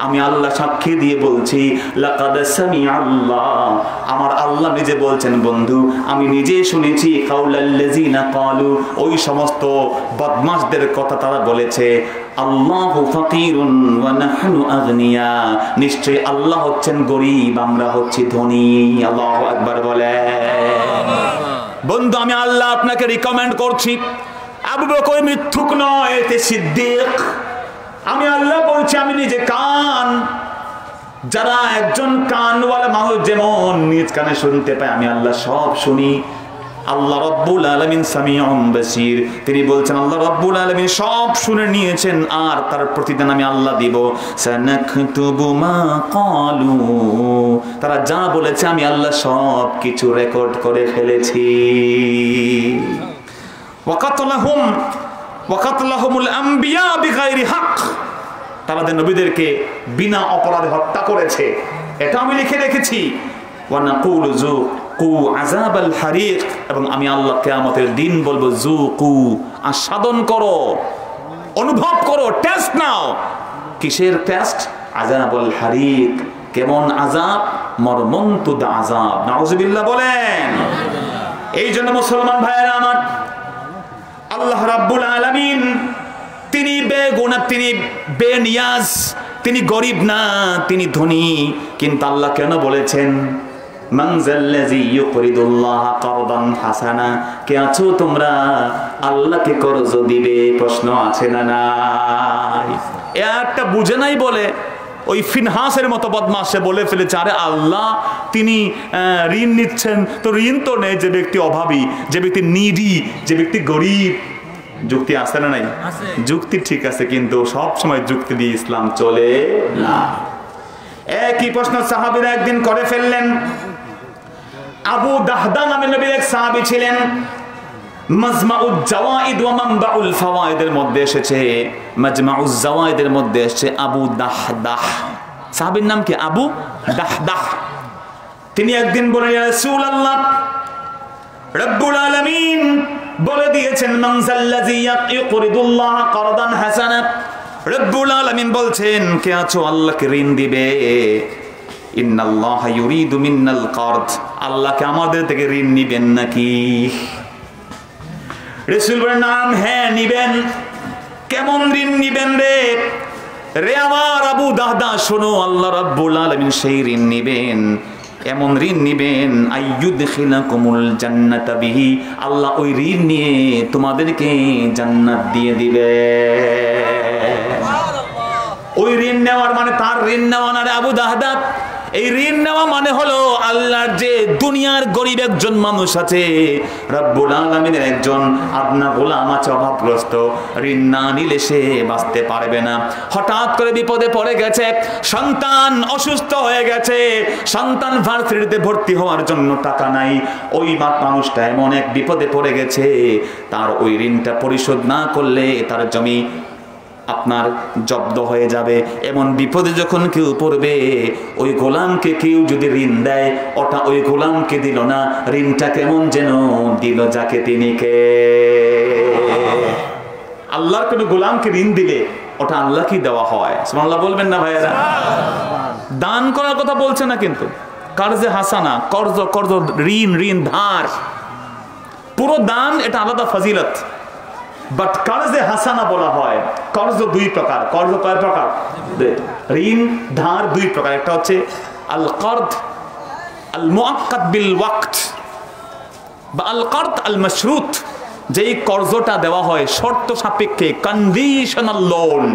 আমি আল্লাহ সাক্ষী দিয়ে বলছি, লাকাদ সামিআল্লাহ, আমার আল্লাহ নিজে বলছেন, বন্ধু আমি নিজে শুনেছি, কাউলাল্লাযীনা ক্বালু, ওই সমস্ত বদমাশদের কথা তারা বলেছে, আল্লাহু ফাকীরুন ওয়া নাহনু আগনিয়া, নিশ্চয়ই আল্লাহ হচ্ছেন গরীব, আমরা হচ্ছি ধনী। আল্লাহু আকবার বলে। বন্ধু আমি আল্লাহ আপনাকে রিকমেন্ড করছি, আবু বকর মিথ্যুক নয়, এতে সিদ্দিক। আমি আল্লাহ বলছি, আমি নিজে কান, যারা একজন কানওয়ালা মানুষ যেমন নিজ কানে শুনতে পায়, আমি আল্লাহ সব শুনি। আল্লাহ রাব্বুল আলামিন সামিউন বাসীর, তিনি বলছেন আল্লাহ রাব্বুল আলামিন সব শুনে নিয়েছেন, আর তার প্রতিদান আমি আল্লাহ দিব। সানাকতুবু মা ক্বালু, তারা যা বলেছে আমি আল্লাহ সব কিছু রেকর্ড করে ফেলেছি। ওয়াকাতলাহুমুল আম্বিয়া বিগাইরি হক, তাদের নবীদেরকে বিনা অপরাধে হত্যা করেছে, এটা আমি লিখে রেখেছি। ওয়া নাকুলু যুকু আযাবাল হারিক, এবং আমি আল্লাহ কিয়ামতের দিন বলবো, যুকু, আস্বাদন করো, অনুভব করো, টেস্ট নাও। কিসের টেস্ট? আযাবাল হারিক, কেমন আযাব? মর্মন্তুদ আযাব। নাউযুবিল্লাহ বলেন। এই জন্য মুসলমান ভাইয়েরা আমার, আল্লাহ রাব্বুল আলামিন তিনি বেগুনাহ, তিনি বেনিয়াজ, তিনি গরিব না, তিনি ধনী। কিন্তু আল্লাহ কেন বলেছেন মান যাল্লাযী ইউকরিদুল্লাহ কারদান হাসানা, কে আছো তোমরা আল্লাহকে কর্জ দিবে? প্রশ্ন আছে না নাই? একটা বুঝে নাই বলে ওই ফিনহাসের মতো বদমাশ সে বলে ফেলেছে, আরে আল্লাহ তিনি ঋণ নিচ্ছেন, তো ঋণ তো নেই যে ব্যক্তি অভাবী, যে ব্যক্তি নিডি, যে ব্যক্তি গরিব। যুক্তি আছে না নাই? যুক্তি ঠিক আছে, কিন্তু সব সময় যুক্তি দিয়ে ইসলাম চলে না। একই প্রশ্ন সাহাবীরা একদিন করে ফেললেন। আবু দাহদা নামে নবীর এক সাহাবী ছিলেন। মাজমাউজ জাওয়াইদ ওয়া মানবাউল ফাওয়াইদের মধ্যে এসেছে, মাজমাউজ জাওয়াইদের মধ্যে এসেছে আবু দাহদাহ। সাহাবীর নাম কি? আবু দাহদাহ। তিনি একদিন বলেন, ইয়া রাসূলুল্লাহ, রব্বুল আলামিন বলে দিয়েছেন মান যাল্লাযী ইউকরিদুল্লাহ কারদান হাসানা। রব্বুল আলামিন বলছেন, কে আছো আল্লাহকে ঋণ দিবে? ইন্নাল্লাহা ইউরিদু মিন্নাল কারদ, আল্লাহকে আমাদের থেকে ঋণ নিবেন নাকি? রাসূল বলেন, নাম, হ্যাঁ নিবেন। কেমন ঋণ নিবেন রে? রে আমার আবু দাহদা শোনো, আল্লাহ রাব্বুল আলামিন সেই ঋণ নিবেন, এমন ঋণ নিবেন আইয়ুদখিলাকুমুল জান্নাতা বিহি, আল্লাহ ওই ঋণ নিয়ে তোমাদেরকে জান্নাত দিয়ে দিবে। ওই ঋণ নেওয়ার মানে তার ঋণ নেওয়া না রে আবু দাহদা। এই ঋণ নেওয়া মানে হলো আল্লাহর যে দুনিয়ার গরিব একজন মানুষ আছে, রব্বুল আলামিনের একজন আপনা গোলাম আছে অভাবগ্রস্ত, ঋণ না নিলে সে বাঁচতে পারবে না। হঠাৎ করে বিপদে পড়ে গেছে, সন্তান অসুস্থ হয়ে গেছে, সন্তান ভার্সিটিতে ভর্তি হওয়ার জন্য টাকা নাই, ওই মানুষটা এমন এক বিপদে পড়ে গেছে, তার ওই ঋণটা পরিশোধ না করলে তার জমি আপনার জব্দ হয়ে যাবে। এমন বিপদে যখন কেউ পড়বে, ওই গোলামকে কেউ যদি ঋণ দেয়, ওটা ওই গোলামকে দিল না, ঋণটা কেমন যেন দিল যাকে তিনি কে। আল্লাহর কোন গোলামকে ঋণ দিলে ওটা আল্লাহকেই দেওয়া হয়। সুবহানাল্লাহ বলবেন না ভাইয়েরা? দান করার কথা বলছে না, কিন্তু কার্জে হাসানা, কর্জ, কর্জ, ঋণ, ঋণ, ধার, পুরো দান এটা আলাদা ফজিলত। বাট কর্জে হাসানা বলা হয়। কর্জ দুই প্রকার। কর্জ কয় প্রকার? ঋণ, ধার দুই প্রকার। একটা হচ্ছে আল কর্দ আল মুআক্কাদ বিল ওয়াক্ত, বা আল কর্দ আল মাশরুত, যেই কর্জটা দেওয়া হয় শর্ত সাপেক্ষে, কন্ডিশনাল লোন।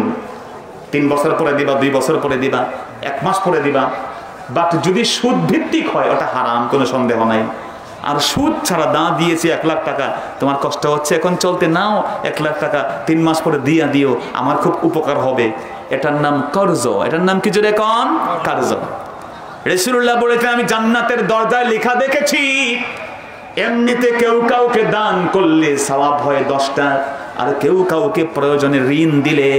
3 বছর পরে দিবা, 2 বছর পরে দিবা, 1 মাস পরে দিবা। বাট যদি সুদ ভিত্তিক হয় ওটা হারাম, কোনো সন্দেহ নাই। আর সুদ ছাড়া দাঁ দিয়েছি 1 লাখ টাকা, তোমার কষ্ট হচ্ছে এখন চলতে, নাও 1 লাখ টাকা 3 মাস পরে দিয়া দিও, আমার খুব উপকার হবে, এটার নাম কর্জ। এটার নাম কি জোরে কোন? কর্জ। রাসূলুল্লাহ বলেছেন, আমি জান্নাতের দরজায় লেখা দেখেছি, এমনিতে কেউ কাউকে দান করলে সওয়াব হয় 10টা, আর কেউ কাউকে প্রয়োজনে ঋণ দিলে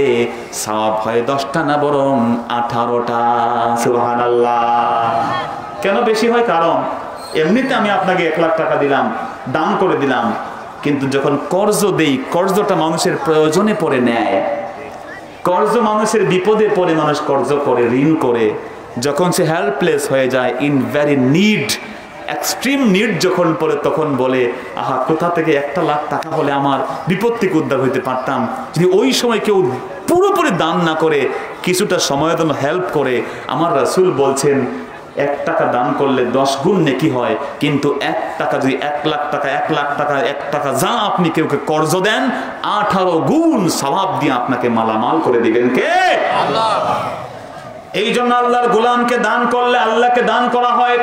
সওয়াব হয় 10টা না, বরং 18টা। সুবহানাল্লাহ। কেন বেশি হয়? কারণ এমনিতে আমি আপনাকে 1 লাখ টাকা দিলাম, দান করে দিলাম, কিন্তু যখন কর্জ দেই, কর্জটা মানুষের প্রয়োজনে পড়ে নেয়। কর্জ মানুষের বিপদে পড়ে মানুষ কর্জ করে, ঋণ করে। যখন সে হেল্পলেস হয়ে যায়, in very need, extreme need যখন পড়ে, তখন বলে, আহা, কোথা থেকে 1 লাখ টাকা হলে আমার বিপদ থেকে উদ্ধার হইতে পারতাম। যদি ওই সময় কেউ পুরোপুরি দান না করে, কিছুটা সময়ের জন্য হেল্প করে, আমার রাসূল বলছেন 1 টাকা দান করলে 10 গুণ নেকি হয়, কিন্তু 1 টাকা যদি 1 লাখ টাকা, 1 লাখ টাকা, 1 টাকা যা আপনি কেউকে কর্জ দেন, 18 গুণ সওয়াব দিয়ে আপনাকে মালামাল করে দিবেন কে? আল্লাহ। এই জন্য আল্লাহর গোলামকে দান করলে আল্লাহকে দান করা হয়,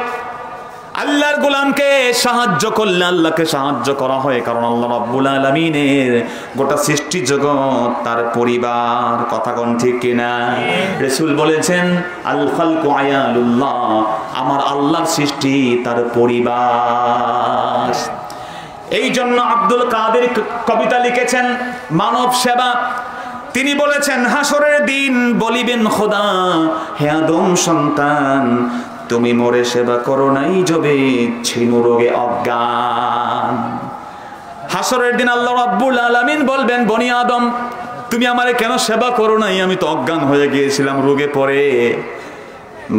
আল্লাহর গোলামকে সাহায্য করলে আল্লাহকে সাহায্য করা হয়। কারণ আল্লাহ রাব্বুল আলামিনের গোটা সৃষ্টি জগৎ তার পরিবার। কথা কোন ঠিক কিনা? রাসূল বলেছেন, আল খালকু আয়ালুল্লাহ, আমার আল্লাহর সৃষ্টি তার পরিবার। এই জন্য আব্দুল কাদের কবিতা লিখেছেন মানব সেবা। তিনি বলেছেন, হাসরের দিন বলিবেন খোদা, হে আদম সন্তান, তুমি মোরে সেবা করো নাই যবে ছিনু রোগে অজ্ঞান। হাসরের দিন আল্লাহ রাব্বুল আলামিন বলবেন, বনি আদম, তুমি আমারে কেন সেবা করো নাই? আমি তো অজ্ঞান হয়ে গিয়েছিলাম রোগে পড়ে।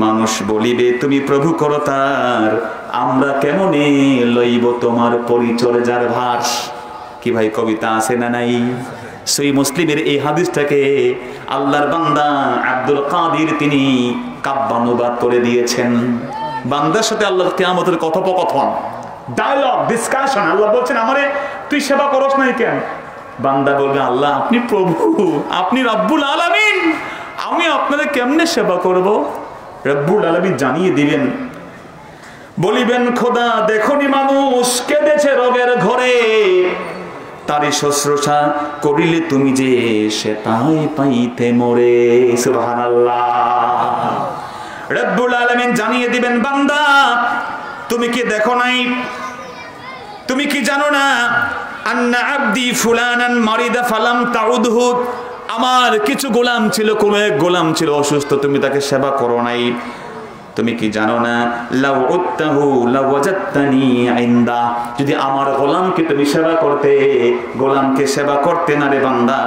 মানুষ বলিবে, তুমি প্রভু করতার, আমরা কেমনে লইব তোমার পরিচর্যার ভার। কি ভাই, কবিতা আছে না নাই? সহিহ মুসলিমের এই হাদিসটাকে আল্লাহর বান্দা আব্দুল কাদের তিনি কাব্যানুবাদ করে দিয়েছেন। বান্দার সাথে আল্লাহর কিয়ামতের কথোপকথন, ডায়লগ, ডিসকাশন। আল্লাহ বলছেন আমারে তুই সেবা করস নাই কেন? বান্দা বলবে আল্লাহ আপনি প্রভু, আপনি রব্বুল আলামিন, আমি আপনাদের কেমনে সেবা করব? রব্বুল আলামিন জানিয়ে দিবেন, বলিবেন খোদা দেখনি মানুষ কেঁদেছে রোগের ঘরে, তারি শুশ্রূষা করিলে তুমি যে সে তাই পাইতে মোরে। সুবহানাল্লাহ। রব্বুল আলামিন জানিয়ে দিবেন বান্দা তুমি কি দেখো নাই, তুমি কি জানো না, আন্না আবদি ফুলানান মারিদা ফালাম তাউদহু, আমার কিছু গোলাম ছিল, কোন এক গোলাম ছিল অসুস্থ, তুমি তাকে সেবা করো নাই। তুমি কি জানো না, লাউ উত্তাহু লাওয়াজাত্তানি ইনদা, যদি আমার গোলামকে তুমি সেবা করতে, গোলামকে সেবা করতে না রে বান্দা,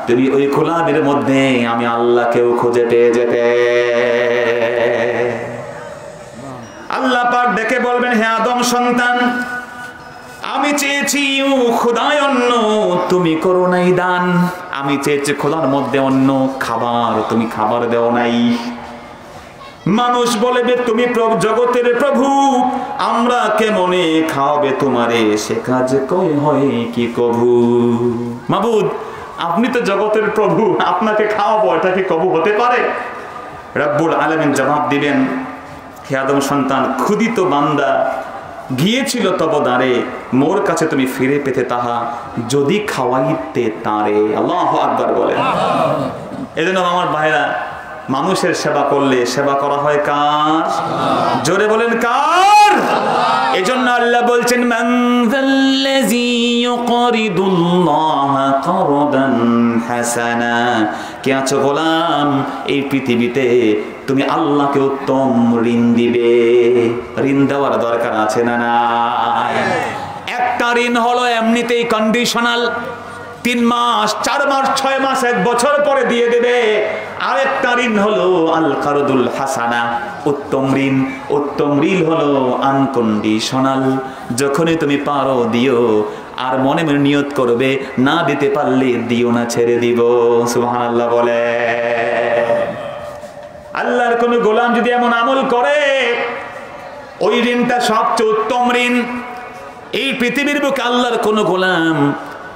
তুমি ওই গোলামের মধ্যে আমি আল্লাহকেও খুঁজে পেয়ে যেতে। আল্লাহ পাক ডেকে বলবেন হে আদম সন্তান, আমি চেয়েছি খোদায় অন্ন, তুমি করো নাই দান। আমি চেয়েছি খোদার মধ্যে অন্য খাবার, তুমি খাবার দেও নাই। মানুষ বলবে তুমি জগতের প্রভু, আমরা কেমনে খাওয়াবে তোমারে, সে কাজ কই হয় কি কভু। মাবুদ আপনি তো জগতের প্রভু, আপনাকে খাওয়াবো, এটা কি কবু হতে পারে? রব্বুল আলামিন জবাব দিবেন হে আদম সন্তান, ক্ষুদিত বান্দা গিয়েছিল তব দ্বারে, মোর কাছে তুমি ফিরে পেতে তাহা, যদি খাওয়াইতে তারে। আল্লাহু আকবার বলেন। এজন্য আমার ভাইরা, মানুষের সেবা করলে সেবা করা হয় কার? জোরে বলেন কার? এজন্য আল্লাহ বলছেন মান যাল্লাযী ইউকরিদুল্লাহ করদান হাসানা, কে আছো গোলাম এই পৃথিবীতে তুমি আল্লাহকে উত্তম ঋণ দিবে? ঋণ দেওয়ার দরকার আছে না নাই? একটা ঋণ হলো এমনিতেই কন্ডিশনাল, 3 মাস 4 মাস 6 মাস 1 বছর পরে দিয়ে দেবে। আরেকটা ঋণ হলো আল কারদুল হাসানা, উত্তম ঋণ। উত্তম ঋণ হলো আনকন্ডিশনাল, যখনই তুমি পারো দিও, আর মনে মনে নিয়ত করবে না দিতে পারলে দিও না, ছেড়ে দিব। সুবহানাল্লাহ বলে। আল্লাহর কোন গোলাম যদি এমন আমল করে, ওই ঋণটা সবচেয়ে উত্তম ঋণ। এই পৃথিবীর বুকে আল্লাহর কোন গোলাম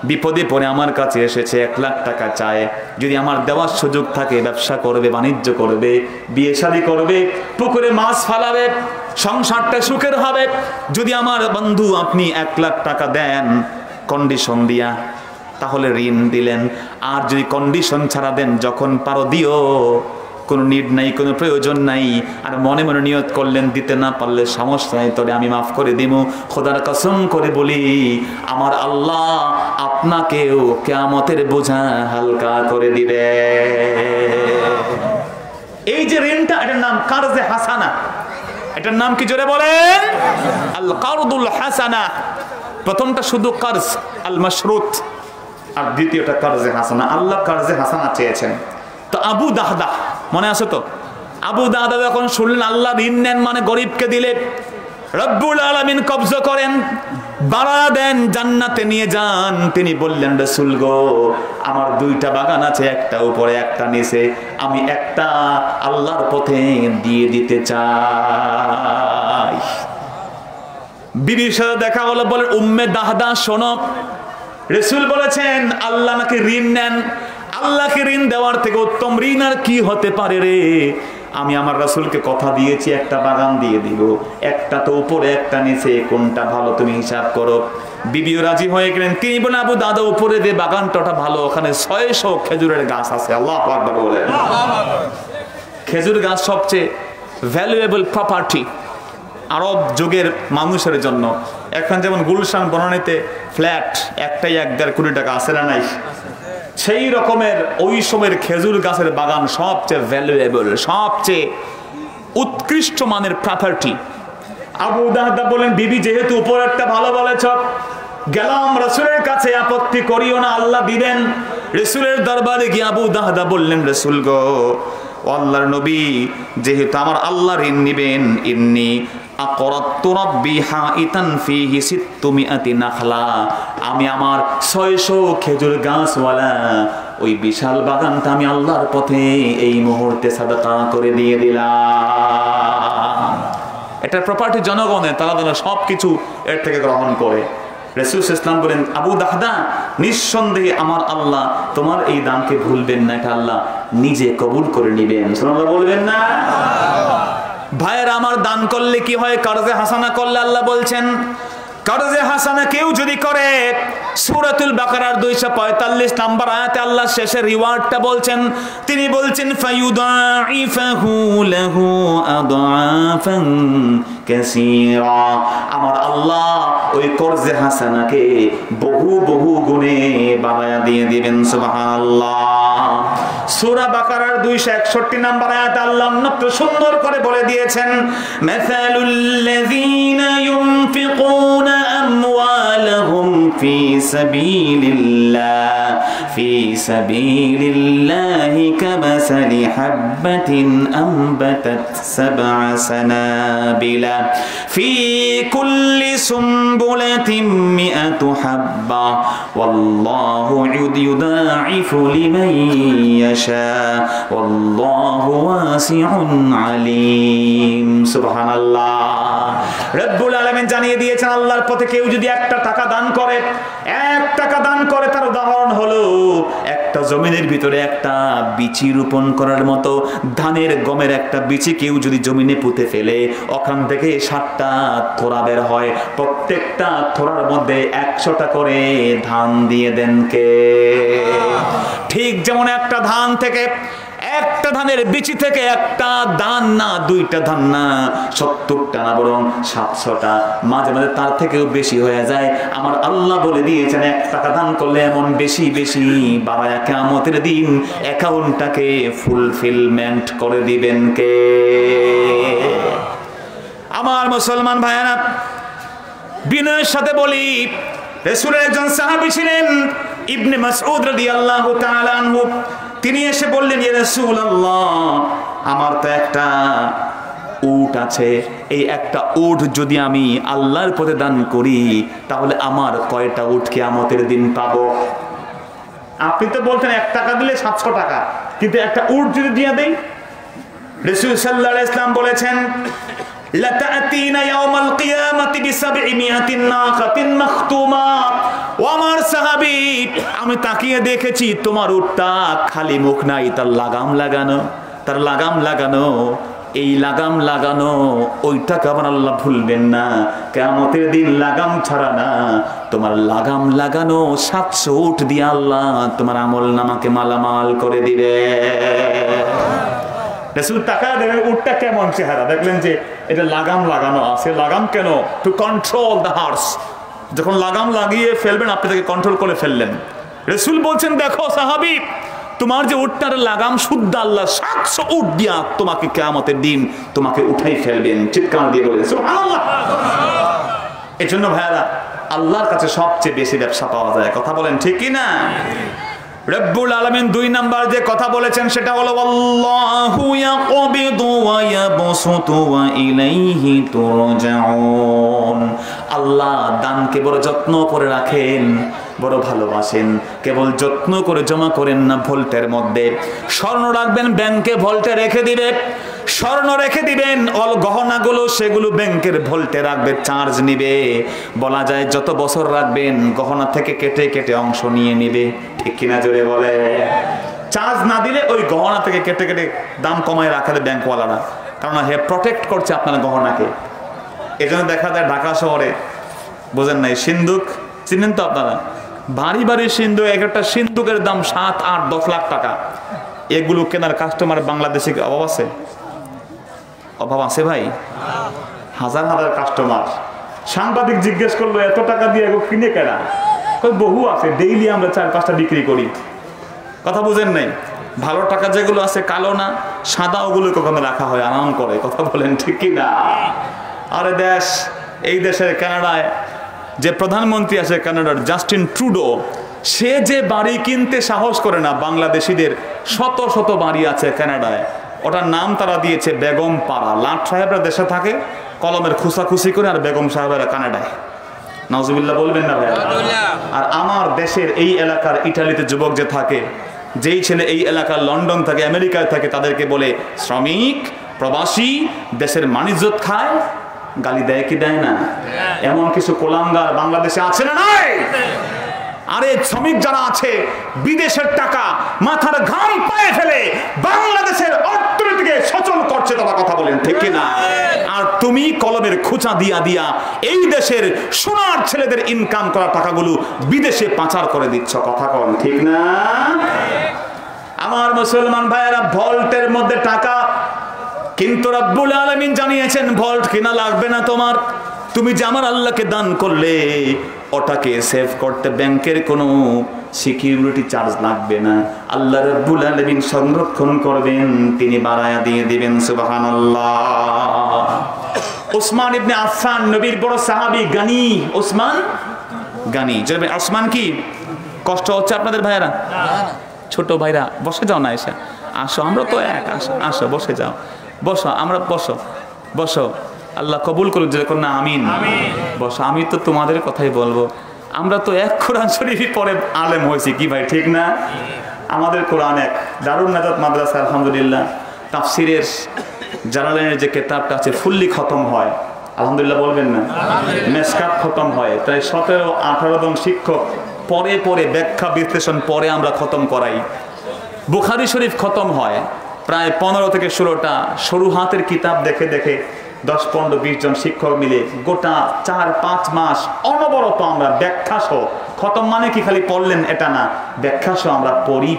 বিপদে পড়ে আমার কাছে এসেছে, 1 লাখ টাকা চায়, যদি আমার দেওয়ার সুযোগ থাকে, ব্যবসা করবে, বাণিজ্য করবে, বিয়ে শাদী করবে, পুকুরে মাছ ফালাবে, সংসারটা সুখের হবে, যদি আমার বন্ধু আপনি 1 লাখ টাকা দেন কন্ডিশন দিয়া, তাহলে ঋণ দিলেন। আর যদি কন্ডিশন ছাড়া দেন, যখন পারো দিও, কোনো নিড নাই, কোনো প্রয়োজন নাই, আর মনে মনে নিয়ত করলেন দিতে না পারলে সমস্যা নাই, তবে আমি মাফ করে দিব। খোদার কসম করে বলি, আমার আল্লাহ আপনাকেও কিয়ামতের বোঝা হালকা করে দিবে। এই যে ঋণটা, এটার নাম কারজে হাসানা। এটার নাম কি জোরে বলেন? আল কারদুল হাসানা। প্রথমটা শুধু কারজ আল মাশরুত, আর দ্বিতীয়টা কারজে হাসানা। আল্লাহ কারজে হাসানা চেয়েছেন। তো আবু দাহদা মনে আছে তো? আবু দাহদা যখন শুনলেন আল্লাহ ঋণ নেন মানে গরিবকে দিলে, রব্বুল আলামিন কবজা করেন, বাড়া দেন, জান্নাতে নিয়ে যান, তিনি বললেন রাসূল গো, আমার 2টা বাগান আছে, একটা উপরে একটা নিচে, আমি একটা আল্লাহর পথে দিয়ে দিতে চাই। বিবির সাথে দেখা হলো, বলে উম্মে দাহদা শোনো, রাসূল বলেছেন আল্লাহ নাকি ঋণ নেন, আল্লাহকে ঋণ দেওয়ার থেকে উত্তম ঋণ আর কি হতে পারে রে? আমি আমার রাসূলকে কথা দিয়েছি একটা বাগান দিয়ে দিব, একটা তো উপরে একটা নিচে, কোনটা ভালো তুমি হিসাব করো। বিবিও রাজি হয়ে গেলেন। তিনি বলেন আবু দাদা উপরে যে বাগানটা ভালো, ওখানে 600 খেজুরের গাছ আছে। আল্লাহু আকবার বলেন। খেজুর গাছ সবচেয়ে ভ্যালুয়েবল প্রপার্টি আরব যুগের মানুষের জন্য। এখন যেমন গুলশান বনানীতে ফ্ল্যাট একটাই 1-1.5 কোটি টাকা আছে না নাই? সেই রকমের ওই সময়ের খেজুর গাছের বাগান সবচেয়ে ভ্যালুয়েবল, সবচেয়ে উৎকৃষ্ট মানের প্রপার্টি। আবু দাহদা বলেন বিবি যেহেতু উপরেরটা ভালো বলেছ, গেলাম রাসূলের কাছে, আপত্তি করিও না, আল্লাহ দিবেন। রাসূলের দরবারে গিয়ে আবু দাহদা বললেন রাসূল গো, আল্লাহর নবী, যেহেতু আমার আল্লাহ ঋণ নিবেন, ইন্নী আকরাতু রাব্বি হাইতান ফিহি 600 নাখলা, আমি আমার 600 খেজুর গাছওয়ালা ওই বিশাল বাগানটা আমি আল্লাহর পথে এই মুহূর্তে সাদাকা করে দিয়ে দিলাম। এটা প্রপার্টি জনগণের, তারা সব কিছু এর থেকে গ্রহণ করে। রাসূল ইসলাম বলেন, আবু দাহদা, নিঃসন্দেহে আমার আল্লাহ তোমার এই দানকে ভুলবেন না, এটা আল্লাহ নিজে কবুল করে নেবেন। সুবহানাল্লাহ বলবেন না? ভাইয়েরা আমার, দান করলে কি হয়? কারজে হাসানা করলে আল্লাহ বলছেন, কারজে হাসানা কেউ যদি করে, সূরাতুল বাকারার 245 নম্বর আয়াতে আল্লাহ শেষে রিওয়ার্ডটা বলছেন, তিনি বলছেন ফায়ুদাইফাহু লাহু আদআফান কাসীরা। আমার আল্লাহ ওই করজে হাসানাকে বহু বহু গুণে বাড়ায়া দিয়ে দিবেন। সুবহানাল্লাহ। সূরা বাকারার 261 নম্বর আয়াতে আল্লাহ অন্যত্র সুন্দর করে বলে দিয়েছেন, মাসালুল লাযীনা ইউনফিকুনা আমওয়ালাহুম ফি সাবিলিল্লাহি কামাসালি হাববাতিন আনবাতাত সাবআ সানাবিলা ফি কুল্লি সুমবুলাতিন মিআতু হাব্বা ওয়াল্লাহু ইউদাইফু লিমান ইয়াশা ওয়াল্লাহু ওয়াসিউন আলীম। সুবহানাল্লাহ। রব্বুল আলামিন জানিয়ে দিয়েছেন, আল্লাহর পথে কেউ যদি 1 টাকা দান করে, 1 টাকা দান করে, তার উদাহরণ হলো একটা জমিনের ভিতরে একটা বিচি রোপণ করার মতো। ধানের গমের একটা বিচি কেউ যদি জমিনে পুঁতে ফেলে, ওখান থেকে 7টা থোড়া বের হয়, প্রত্যেকটা থোড়ার মধ্যে 100টা করে ধান দিয়ে দেন কে? ঠিক যেমন একটা ধান থেকে, একটা ধানের বিচি থেকে একটা দান না, 2টা ধান না, 70টা না, বরং 700টা, মাঝে মাঝে তার থেকেও বেশি হয়ে যায়। আমার আল্লাহ বলে দিয়েছেন, 1 টাকা দান করলে এমন বেশি বেশি বাড়ায়া কিয়ামতের দিন অ্যাকাউন্টটাকে ফুলফিলমেন্ট করে দিবেন কে? আমার মুসলমান ভাইয়েরা, বিনয়ের সাথে বলি, রাসূলের একজন সাহাবী ছিলেন ইবনে মাসউদ রাদিয়াল্লাহু তাআলা আনহু। তিনি এসে বললেন, ইয়া রাসূলুল্লাহ, আমার তো একটা উট আছে, এই একটা উট যদি আমি আল্লাহর পথে দান করি, তাহলে আমার কয়টা উট কিয়ামতের দিন পাবো? আপনি তো বলতেন 1 টাকা দিলে 700 টাকা, কিন্তু একটা উট যদি দিয়ে দেই? রাসূল সাল্লাল্লাহু আলাইহি ওয়াসাল্লাম বলেছেন, লাতা'তিনা ইয়াওমাল কিয়ামাতি বি700 নাকাতিন মাখতুমা। ও আমার সাহাবী, আমি তাকিয়ে দেখেছি তোমার উটটা খালি মুখ নাই, তার লাগাম লাগানো, তার লাগাম লাগানো। এই লাগাম লাগানো ওইটাকে আমার আল্লাহ ভুলবেন না। কিয়ামতের দিন লাগাম ছাড়া না, তোমার লাগাম লাগানো 700 উট দিয়ে আল্লাহ তোমার আমলনামাকে মালামাল করে দিবে। রাসূল তাকায় দেখেন উটটা কেমন চেহারা, দেখলেন যে এটা লাগাম লাগানো আছে। লাগাম কেন? To control the horse. যখন লাগাম লাগিয়ে ফেলবেন, আপনি তাকে কন্ট্রোল করে ফেললেন। রাসূল বলছেন, দেখো সাহাবী, তোমার যে উটটার লাগাম শুদ্ধ আল্লাহ 700 উট দিয়া তোমাকে কিয়ামতের দিন তোমাকে উঠাই ফেলবেন। চিৎকার দিয়ে বলেন সুবহানাল্লাহ। এজন্য ভাইরা, আল্লাহর কাছে সবচেয়ে বেশি ব্যবসা পাওয়া যায়। কথা বলেন ঠিক কি না? রব্বুল আলামিন 2 নাম্বার যে কথা বলেছেন সেটা হলো, আল্লাহু ইয়াকবিদু ওয়া ইয়াবসুতু ওয়া ইলাইহি তুরজাউন। আল্লাহ দানকে বড় যত্ন করে রাখেন, বড় ভালোবাসেন। কেবল যত্ন করে জমা করেন না ভল্টের মধ্যে। স্বর্ণ রাখবেন, ব্যাংকে ভল্টে রেখে দিবে। স্বর্ণ রেখে দিবেন, অল গহনাগুলো সেগুলো ব্যাংকের ভল্টে রাখবে, চার্জ নিবে। বলা যায় যত বছর রাখবেন গহনা থেকে কেটে কেটে অংশ নিয়ে নিবে। ঠিক কিনা জোরে বলে? চার্জ না দিলে ওই গহনা থেকে কেটে কেটে দাম কমায় রাখালে ব্যাংকওয়ালারা, কারণ হে প্রটেক্ট করছে আপনার গহনাকে। এজন্য দেখা যায় ঢাকা শহরে, বোঝেন নাই, সিন্দুক চিনেন তো আপনারা? ভারী ভারী সিন্ধুক, একটা সিন্ধুকের দাম 7, 8, 10 লাখ টাকা। এগুলো কেনার কাস্টমার বাংলাদেশে অভাব আছে? অভাব আছে ভাই? হাজার হাজার কাস্টমার। সাংবাদিক জিজ্ঞেস করলো, এত টাকা দিয়ে এগুলো কিনে কেনা? বহু আছে, ডেইলি আমরা 4-5টা বিক্রি করি। কথা বুঝেন নাই? ভালো টাকা যেগুলো আছে, কালো না সাদা, ওগুলো কখনো রাখা হয় আরাম করে। কথা বলেন ঠিক কি না? আরে এই দেশের কানাডায় যে প্রধানমন্ত্রী আছে কানাডার, জাস্টিন ট্রুডো, সে যে বাড়ি কিনতে সাহস করে না, বাংলাদেশিদের শত শত বাড়ি আছে কানাডায়, ওটার নাম তারা দিয়েছে বেগম পাড়া। লাট সাহেবরা দেশে থাকে, কলমের খুশাখুশি করে, আর বেগম সাহেবেরা কানাডায়। নাউজুবিল্লাহ বলবেন না ভাই? আর আমার দেশের এই এলাকার ইটালিতে যুবক যে থাকে, যেই ছেলে এই এলাকার লন্ডন থাকে, আমেরিকায় থাকে, তাদেরকে বলে শ্রমিক, প্রবাসী, দেশের মানিজ্যত খায়। গালি দেয় কি দেয় না? এমন কিছু কোলাঙ্গার বাংলাদেশে আছে না নাই? আরে শ্রমিক যারা আছে বিদেশের টাকা মাথার ঘাম পায়ে ফেলে বাংলাদেশের অর্থনীতিকে সচল করছে, তারা কথা বলেন ঠিক কিনা? আর তুমি কলমের খুঁচা দিয়া দিয়া এই দেশের সোনার ছেলেদের ইনকাম করা টাকাগুলো বিদেশে পাচার করে দিচ্ছ, কথা কন ঠিক না? আমার মুসলমান ভাইয়েরা, ভল্টের মধ্যে টাকা, কিন্তু রব্বুল আলামিন জানিয়েছেন ভল্ট কিনা লাগবে না তোমার। তুমি যে আমার আল্লাহকে দান করলে ওটাকে সেভ করতে ব্যাংকের কোনো সিকিউরিটি চার্জ লাগবে না, আল্লাহ রাব্বুল আলামিন সংরক্ষণ করবেন, তিনি বাড়ায়া দিয়ে দিবেন। সুবহানাল্লাহ। ওসমান ইবনে আফফান নবীর বড় সাহাবী, গানি, ওসমান গানি। যাবে ওসমান কি কষ্ট হচ্ছে আপনাদের ভাইরা? ছোট ভাইরা বসে যাও না, এসে আসো, আমরা তো এক, আসো আসো বসে যাও, বসো, আমরা বসো বসো, আল্লাহ কবুল করুন যেরকম না, আমিন। বসো, আমি তো তোমাদের কথাই বলবো, আমরা তো এক কোরআন শরীফই পরে আলেম হয়েছি কি ভাই ঠিক না? আমাদের কোরআন এক। দারুন নাজাত মাদ্রাসা আলহামদুলিল্লাহ তাফসিরের জালালাইনের যে কিতাবটা আছে ফুললি খতম হয়, আলহামদুলিল্লাহ বলবেন না? মেশকাত খতম হয়, তাই 17-18 জন শিক্ষক পরে পরে ব্যাখ্যা বিশ্লেষণ পরে আমরা খতম করাই। বুখারী শরীফ খতম হয় প্রায় 15 থেকে 16টা সরু হাতের কিতাব দেখে দেখে 10-15-20 জন শিক্ষক মিলে গোটা 4-5 মাস অনবরত আমরা ব্যাখ্যা সহ, খতম মানে কি খালি পড়লেন এটা না, ব্যাখ্যা সহ আমরা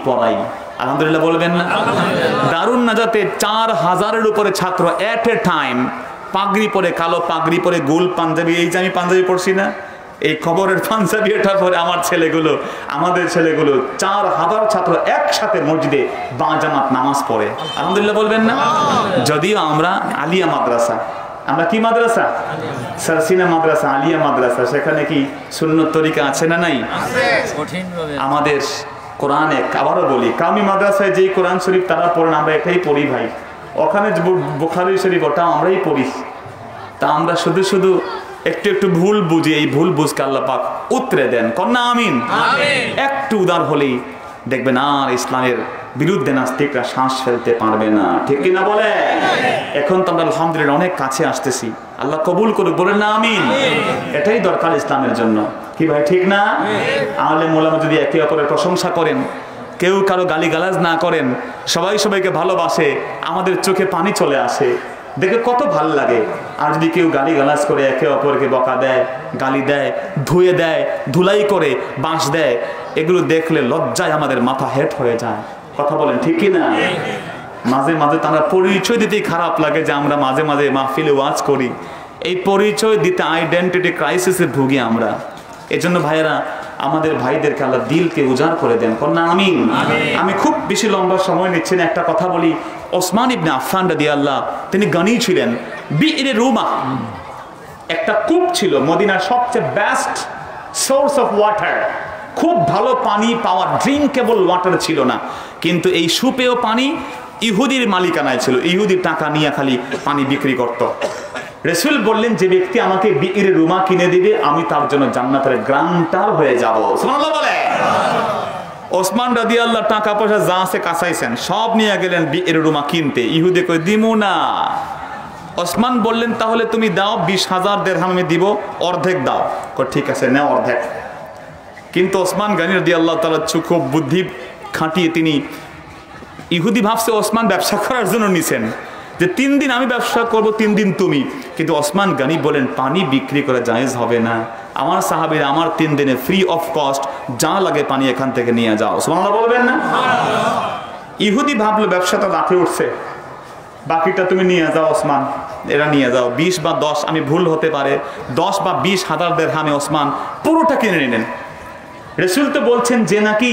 পড়াই। আলহামদুলিল্লাহ বলবেন না? দারুন নাজাতে 4000-এর উপরে ছাত্র এট এ টাইম, পাগড়ি পরে, কালো পাগড়ি পরে, গোল পাঞ্জাবি, এই যে আমি পাঞ্জাবি পড়ছি না, এই খবরের পাঞ্জাবি এটা পরে আমার ছেলেগুলো, আমাদের ছেলেগুলো 4000 ছাত্র একসাথে মসজিদে বাজামাত নামাজ পড়ে। আলহামদুলিল্লাহ বলবেন না? যদিও আমরা আলিয়া মাদ্রাসা, আমরা কি মাদ্রাসা? সারসিনা মাদ্রাসা, আলিয়া মাদ্রাসা, সেখানে কি সুন্নত তরিকা আছে না নাই? আমাদের কোরআন এক। আবারও বলি, কামি মাদ্রাসায় যেই কোরআন শরীফ তারা পড়েন আমরা এটাই পড়ি ভাই, ওখানে বুখারী শরীফ ওটা আমরাই পড়ি। তা আমরা শুধু শুধু একটু একটু ভুল বুঝি, এই ভুল বুঝকে আল্লাহ পাক উতরে দেন, কন্যা আমিন। একটু উদার হলেই দেখবেন আর ইসলামের বিরুদ্ধে নাস্তিকরা শ্বাস ফেলতে পারবে না, ঠিক কিনা বলে? এখন তো আমরা আলহামদুলিল্লাহ অনেক কাছে আসতেছি, আল্লাহ কবুল করুক, বলেন না আমিন। এটাই দরকার ইসলামের জন্য, কি ভাই ঠিক না? আলেম ওলামা যদি একে অপরের প্রশংসা করেন, কেউ কারো গালিগালাজ না করেন, সবাই সবাইকে ভালোবাসে, আমাদের চোখে পানি চলে আসে, দেখে কত ভাল লাগে। আর যদি কেউ গালিগালাজ করে, একে অপরকে বকা দেয়, গালি দেয়, ধুয়ে দেয়, ধুলাই করে, বাঁশ দেয়, এগুলো দেখলে লজ্জায় আমাদের মাথা হেট হয়ে যায়, কথা বলেন ঠিক কি না? মাঝে মাঝে তো আমরা পরিচয় দিতেই খারাপ লাগে যে আমরা মাঝে মাঝে মাহফিলে ওয়াজ করি, এই পরিচয় দিতে আইডেন্টিটি ক্রাইসিসে ভুগি আমরা। এজন্য ভাইয়েরা, আমাদের ভাইদেরকে আল্লাহ দিলকে উজাড় করে দেন, কন্যা আমিন। আমি খুব বেশি লম্বা সময় নিচ্ছি না, একটা কথা বলি। ওসমান ইবনে আফফান রাদিয়াল্লাহু, তিনি গানি ছিলেন। বিইরে রুমা একটা কূপ ছিল, মদিনার সবচেয়ে বেস্ট সোর্স অফ ওয়াটার, খুব ভালো পানি পাওয়া, ড্রিঙ্কেবল ওয়াটার ছিল না, কিন্তু এই সুপেয় পানি ইহুদির মালিকানায় ছিল, ইহুদির টাকা নিয়ে খালি পানি বিক্রি করত। রাসূল বললেন, যে ব্যক্তি আমাকে বিইরে রুমা কিনে দিবে আমি তার জন্য জান্নাতের গ্রান্টার হয়ে যাব। সুবহানাল্লাহ বলে। ওসমান রাদিয়াল্লাহু টাকা পয়সা যা আছে কাঁচাইছেন, সব নিয়ে গেলেন বিইরে রুমা কিনতে। ইহুদি কই দিমু না। ওসমান বললেন, তাহলে তুমি দাও, 20,000 দিরহাম আমি দিব, অর্ধেক দাও। ঠিক আছে, নাও অর্ধেক। কিন্তু ওসমান গনি রাদিয়াল্লাহু তাআলা খুব বুদ্ধি খাটিয়ে তিনি, ইহুদি ভাবছে ওসমান ব্যবসা করার জন্য নিছেন, যে 3 দিন আমি ব্যবসা করব, 3 দিন তুমি। কিন্তু ওসমান গনি বলেন, পানি বিক্রি করে জায়েজ হবে না, আমার সাহাবীরা আমার 3 দিনে ফ্রি অফ কস্ট যা লাগে পানি এখান থেকে নিয়ে যাও। সুবহানাল্লাহ বলবেন না? ইহুদি ভাবলো ব্যবসাটা লাফে উঠছে, বাকিটা তুমি নিয়ে যাও ওসমান, এরা নিয়ে যাও, 20 বা 10, আমি ভুল হতে পারে, 10 বা 20,000 দিরহামে ওসমান পুরোটা কিনে নিলেন। রাসূল তো বলছেন যে নাকি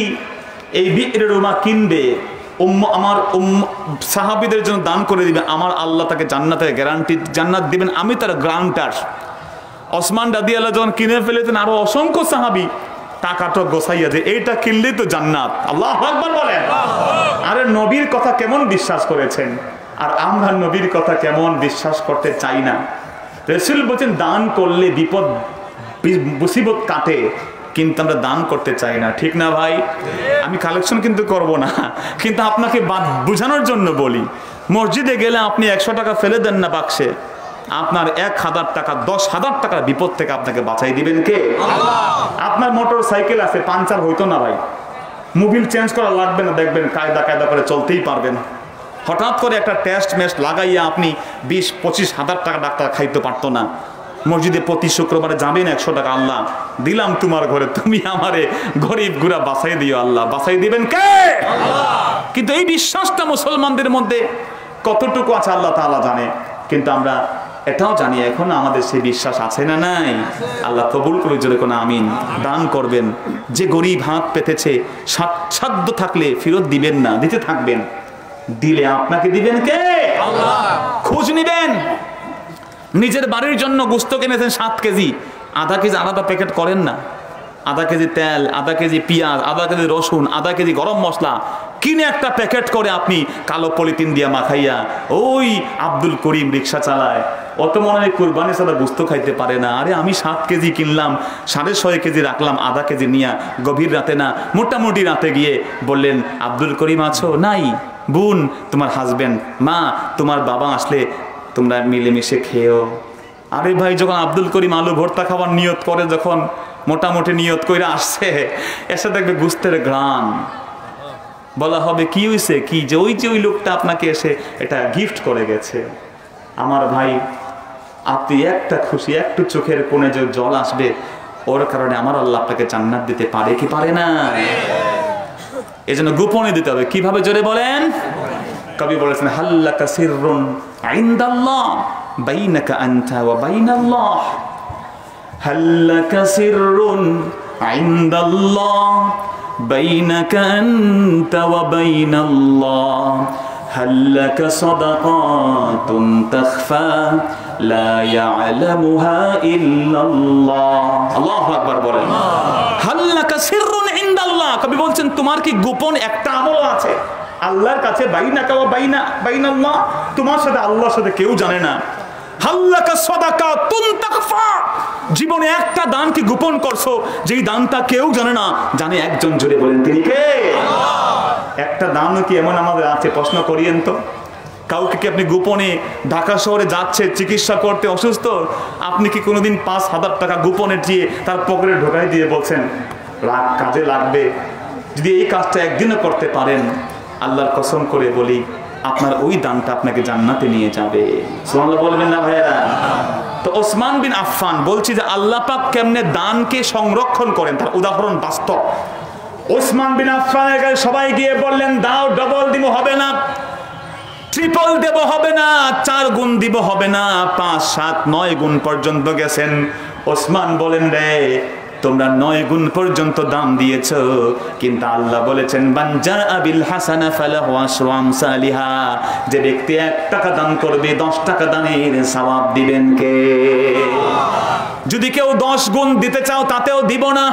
এই বিইরে রুমা কিনবে, আমার সাহাবীদের জন্য দান করে দিবে, আমার আল্লাহ তাকে জান্নাতের গ্যারান্টি, জান্নাত দিবেন, আমি তার গ্রান্টার। ওসমান রাদিয়াল্লাহু যখন কিনে ফেলেছেন, আরো অসংখ্য সাহাবী টাকাটা গোছাইয়া যে এইটা কিনলেই তো জান্নাত। আল্লাহু আকবার বলেন। আরে নবীর কথা কেমন বিশ্বাস করেছেন, আর আমরা নবীর কথা কেমন বিশ্বাস করতে চাই না। রাসূল বলেন, দান করলে বিপদ মুসিবত কাটে, কিন্তু আমরা দান করতে চাই না, ঠিক না ভাই? আমি কালেকশন কিন্তু করব না, কিন্তু আপনাকে বোঝানোর জন্য বলি, মসজিদে গেলে আপনি 100 টাকা ফেলে দেন না বাক্সে, আপনার 1000 টাকা 10,000 টাকার বিপদ থেকে আপনাকে বাঁচাই দিবেন কে? আপনার মোটর সাইকেল আছে, পাঞ্চার হইতো না ভাই, মোবিল চেঞ্জ করা লাগবে না, দেখবেন কায়দা করে চলতেই পারবেন। হঠাৎ করে একটা টেস্ট মেস্ট লাগাইয়া আপনি 20-25 হাজার টাকা ডাক্তার খাইতে পারতো না। মসজিদে প্রতি শুক্রবারে যাবেন, 100 টাকা আল্লাহ দিলাম তোমার ঘরে, তুমি আমারে গরিব গুড়া বাঁচাই দিও, আল্লাহ বাঁচাই দিবেন কে? কিন্তু এই বিশ্বাসটা মুসলমানদের মধ্যে কতটুকু আছে আল্লাহ তাআলা জানে। কিন্তু আমরা এটাও জানি এখন আমাদের সেই বিশ্বাস আছে না নাই? আল্লাহ কবুল করে জোরে কোন আমিন। দান করবেন, যে গরিব হাত পেতেছে সাধ্য থাকলে ফেরত দিবেন না, দিতে থাকবেন, দিলে আপনাকে দিবেন কে? আল্লাহ। খোঁজ নিবেন। নিজের বাড়ির জন্য গোশত কিনেছেন 7 কেজি, আধা কেজি আলাদা প্যাকেট করেন না। আধা কেজি তেল, আধা কেজি পেঁয়াজ, আধা কেজি রসুন, আধা কেজি গরম মশলা কিনে একটা প্যাকেট করে আপনি কালো পলিথিন দিয়া মাখাইয়া, ওই আব্দুল করিম রিক্সা চালায়, অত মনে হয় কুরবানি ছাড়া গোশত খাইতে পারে না। আরে আমি 7 কেজি কিনলাম, 6.5 কেজি রাখলাম, আধা কেজি নিয়া গভীর রাতে না মোটামুটি রাতে গিয়ে বললেন আব্দুল করিম আছো? নাই। বোন, তোমার হাজবেন্ড, মা, তোমার বাবা আসলে তোমরা মিলেমিশে খেয়েও। আরে ভাই, যখন আব্দুল করিম আলু ভর্তা খাবার নিয়ত করে, যখন মোটামুটি নিয়ত করে আসছে, এসে দেখবে গোশতের ঘ্রাণ, বলা হবে কি হয়েছে, কি যে ওই লোকটা আপনাকে এসে এটা গিফট করে গেছে। আমার ভাই, আপনি একটা খুশি, একটু চোখের কোণে যে জল আসবে, ওর কারণে আমার আল্লাহ আপনাকে জান্নাত দিতে পারে কি পারে না? এই জন্য গোপনে দিতে হবে। কিভাবে? জোরে বলেন। কবি বলেছেন হাল্লাকা সিররুন ইনদাল্লাহ বাইনাকা আনতা ওয়া বাইনাল্লাহ, হাল্লাকা সিররুন ইনদাল্লাহ বাইনাকা আনতা ওয়া বাইনাল্লাহ, হাল্লাকা সাদাকাতুন তাখফা লা ইয়ালামুহা ইল্লাল্লাহ। আল্লাহু আকবার বলেন। হাল্লাকা সিররুন ইনদাল্লাহ, কবি বলছেন তোমার কি গোপন একটা আমল আছে আল্লাহর কাছে? বাইনাকা ওয়া বাইনাল্লাহ, তোমার সাথে আল্লাহর সাথে কেউ জানে না। হাল্লাকা সাদাকাতুন তাখফা, জীবনে একটা দান কি গোপন করছো, যেই দানটা কেউ জানে না, জানে একজন। জোরে বলেন তিনি কে? আল্লাহ। একটা দানও কি এমন আমাদের আছে? প্রশ্ন করিয়েন তো। কাউকে কি আপনি গোপনে ঢাকা শহরে যাচ্ছে চিকিৎসা করতে, অসুস্থ, আপনি কি কোনোদিন 5,000 টাকা গোপনে দিয়ে তার পকেটে ঢোকাই দিয়ে বলছেন কাজে লাগবে? যদি এই কাজটা একদিনও করতে পারেন, আল্লাহর কসম করে বলি আপনার ওই দানটা আপনাকে জান্নাতে নিয়ে যাবে। সুবহানাল্লাহ বলবেন না ভাইয়েরা? তো ওসমান বিন আফফান, বলছি যে আল্লাহ পাক কেমনে দানকে সংরক্ষণ করেন তার উদাহরণ বাস্তব। ওসমান বিন আফফানের কাছে সবাই গিয়ে বললেন দাও, ডবল দিব হবে না, ট্রিপল দেব হবে না, 4 গুণ দিব হবে না, 5, 7, 9 গুণ পর্যন্ত গেছেন। ওসমান বলেন রে, তোমরা 9 গুণ পর্যন্ত দাম দিয়েছো, কিন্তু আল্লাহ বলেছেন বানজা আবিল হাসানা ফালাহু আশরু আমসালিহা, যে ব্যক্তি 1 টাকা দান করবে 10 টাকা দানের সওয়াব দিবেন কে? যদি কেউ 10 গুণ দিতে চাও তাতেও দিব না।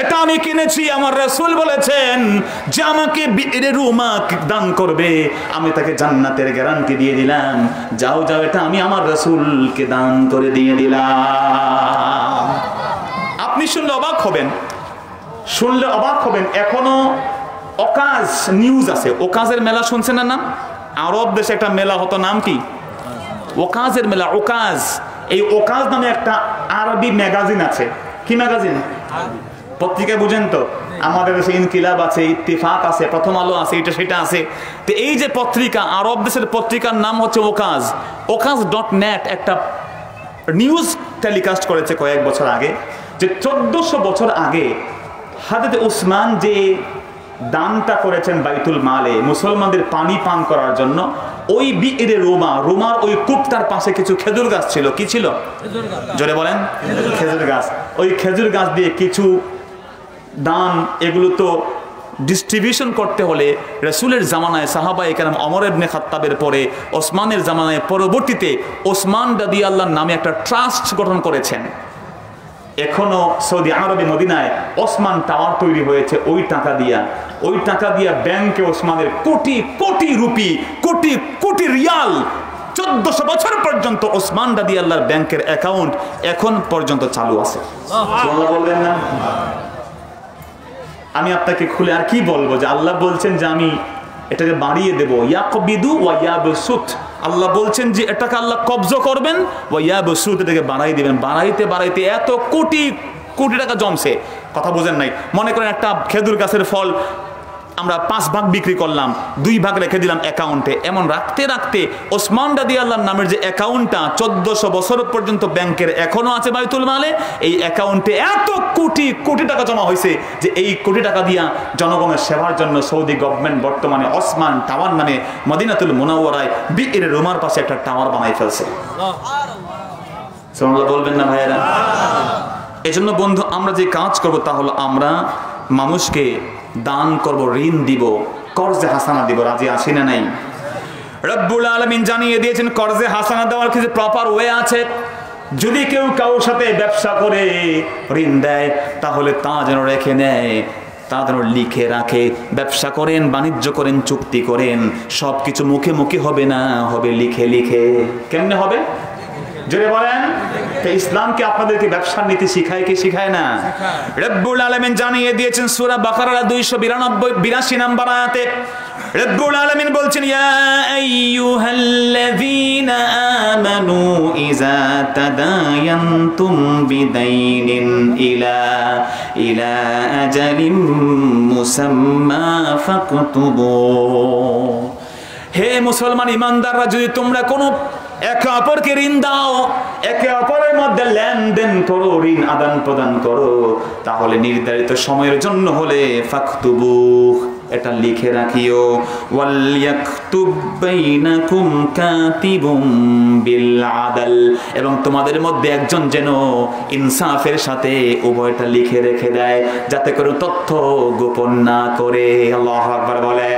এটা আমি কিনেছি, আমার রাসূল বলেছেন যে আমাকে বিরে রুমা দান করবে, আমি তাকে জান্নাতের গ্যারান্টি দিয়ে দিলাম। যাও যাও, এটা আমি আমার রাসূলকে দান করে দিয়ে দিলাম। আপনি শুনলে অবাক হবেন, এখনো ওকাজ নিউজ আছে। ওকাজের মেলা শুনছেন না? নাম আরব দেশে একটা মেলা হতো, নাম কি? ওকাজের মেলা। ওকাজ, এই ওকাজ নামে একটা আরবি ম্যাগাজিন আছে। কি ম্যাগাজিন? পত্রিকা বুঝেন তো? আমাদের দেশে ইনকিলাব আছে, ইত্তেফাক আছে, প্রথম আলো আছে, এটা সেটা আছে। তো এই যে পত্রিকা, আরব দেশের পত্রিকার নাম হচ্ছে ওকাজ। ওকাজ.net একটা নিউজ টেলিকাস্ট করেছে কয়েক বছর আগে, যে 1400 বছর আগে হযরত উসমান যে দানটা করেছেন বাইতুল মালে মুসলমানদের পানি পান করার জন্য, ওই বিইরে রোমার ওই কূপটার পাশে কিছু খেজুর গাছ ছিল। কি ছিল? জোরে বলেন। খেজুর গাছ। ওই খেজুর গাছ দিয়ে কিছু দান, এগুলো তো ডিস্ট্রিবিউশন করতে হলে রাসূলের জামানায় সাহাবায়ে কেরাম ওমর ইবনে খাত্তাবের পরে ওসমানের জামানায় পরবর্তীতে ওসমান রাদিয়াল্লাহু নামে একটা ট্রাস্ট গঠন করেছেন। এখনো সৌদি আরবে মদিনায় ওসমান টাওয়ার তৈরি হয়েছে ওই টাকা দিয়া ব্যাংকে ওসমানের কোটি কোটি রুপি, কোটি কোটি রিয়াল 1400 বছর পর্যন্ত ওসমান রাদিয়াল্লাহর ব্যাংকের অ্যাকাউন্ট এখন পর্যন্ত চালু আছে। সুবহানাল্লাহ বলবেন না? আমি আপনাকে খুলে আর কি বলবো, যে আল্লাহ বলছেন যে আমি এটাকে বাড়িয়ে দেব। ইয়াকবিদু ওয়া ইয়াবসুত, আল্লাহ বলছেন যে এটাকে আল্লাহ কবজ করবেন, এটাকে বাড়াই দিবেন। বাড়াইতে বাড়াইতে এত কোটি কোটি টাকা জমছে, কথা বোঝেন নাই। মনে করেন একটা খেজুর গাছের ফল আমরা 5 ভাগ বিক্রি করলাম, 2 ভাগ রেখে দিলাম অ্যাকাউন্টে। এমন রাখতে রাখতে ওসমান রাদিয়াল্লাহু নামের যে অ্যাকাউন্টটা 1400 বছর পর্যন্ত ব্যাংকের এখনো আছে বাইতুল মালে, এই অ্যাকাউন্টে এত কোটি কোটি টাকা জমা হয়েছে যে এই কোটি টাকা দিয়া জনগণের সেবার জন্য সৌদি গভর্নমেন্ট বর্তমানে ওসমান টাওয়ার নামে মদিনাতুল মুনাওয়ারায় বিয়ের রোমার পাশে একটা টাওয়ার বানাই ফেলছে। সুবহানাল্লাহ বলবেন না ভাইয়েরা? এজন্য বন্ধু, আমরা যে কাজ করব তা হলো আমরা মানুষকে দান করব, ঋণ দিব, কর্জে হাসানা দিব। রাজি আছি না নাই? রব্বুল আলামিন জানিয়ে দিয়েছেন কর্জে হাসানা দেওয়ার কিছু প্রপার ওয়ে আছে। যদি কেউ কারোর সাথে ব্যবসা করে ঋণ দেয় তাহলে তা যেন রেখে নেয়, তা যেন লিখে রাখে। ব্যবসা করেন, বাণিজ্য করেন, চুক্তি করেন, সবকিছু মুখে মুখে হবে না, হবে লিখে লিখে। কেমনে হবে? জোরে বলেন। ইসলামকে আপনাদেরকে ব্যবসার নীতি শিখায় কি শিখায় না? রব্বুল আলামিন জানিয়ে দিয়েছেন সূরা বাকারার 282 নম্বর আয়াতে রব্বুল আলামিন বলছেন, ইয়া আইয়ুহাল্লাযীনা আমানু ইযা তাদায়ানতুম বিদাইনিন ইলা আজালিম মুসাম্মা ফাকতুবু। হে মুসলমান ইমানদাররা, যদি তোমরা কোনো একে অপরকে ঋণ দাও, একে অপরের মধ্যে লেনদেন করো, ঋণ আদান প্রদান করো, তাহলে নির্ধারিত সময়ের জন্য হলে ফাকতুবু, এটা লিখে রাখিও। ওয়ালয়াকতুব বাইনাকুম কাতিবুম বিল আদল, এবং তোমাদের মধ্যে একজন যেন ইনসাফের সাথে উভয়টা লিখে রেখে দেয়, যাতে করে তথ্য গোপন না করে। আল্লাহু আকবার বলে।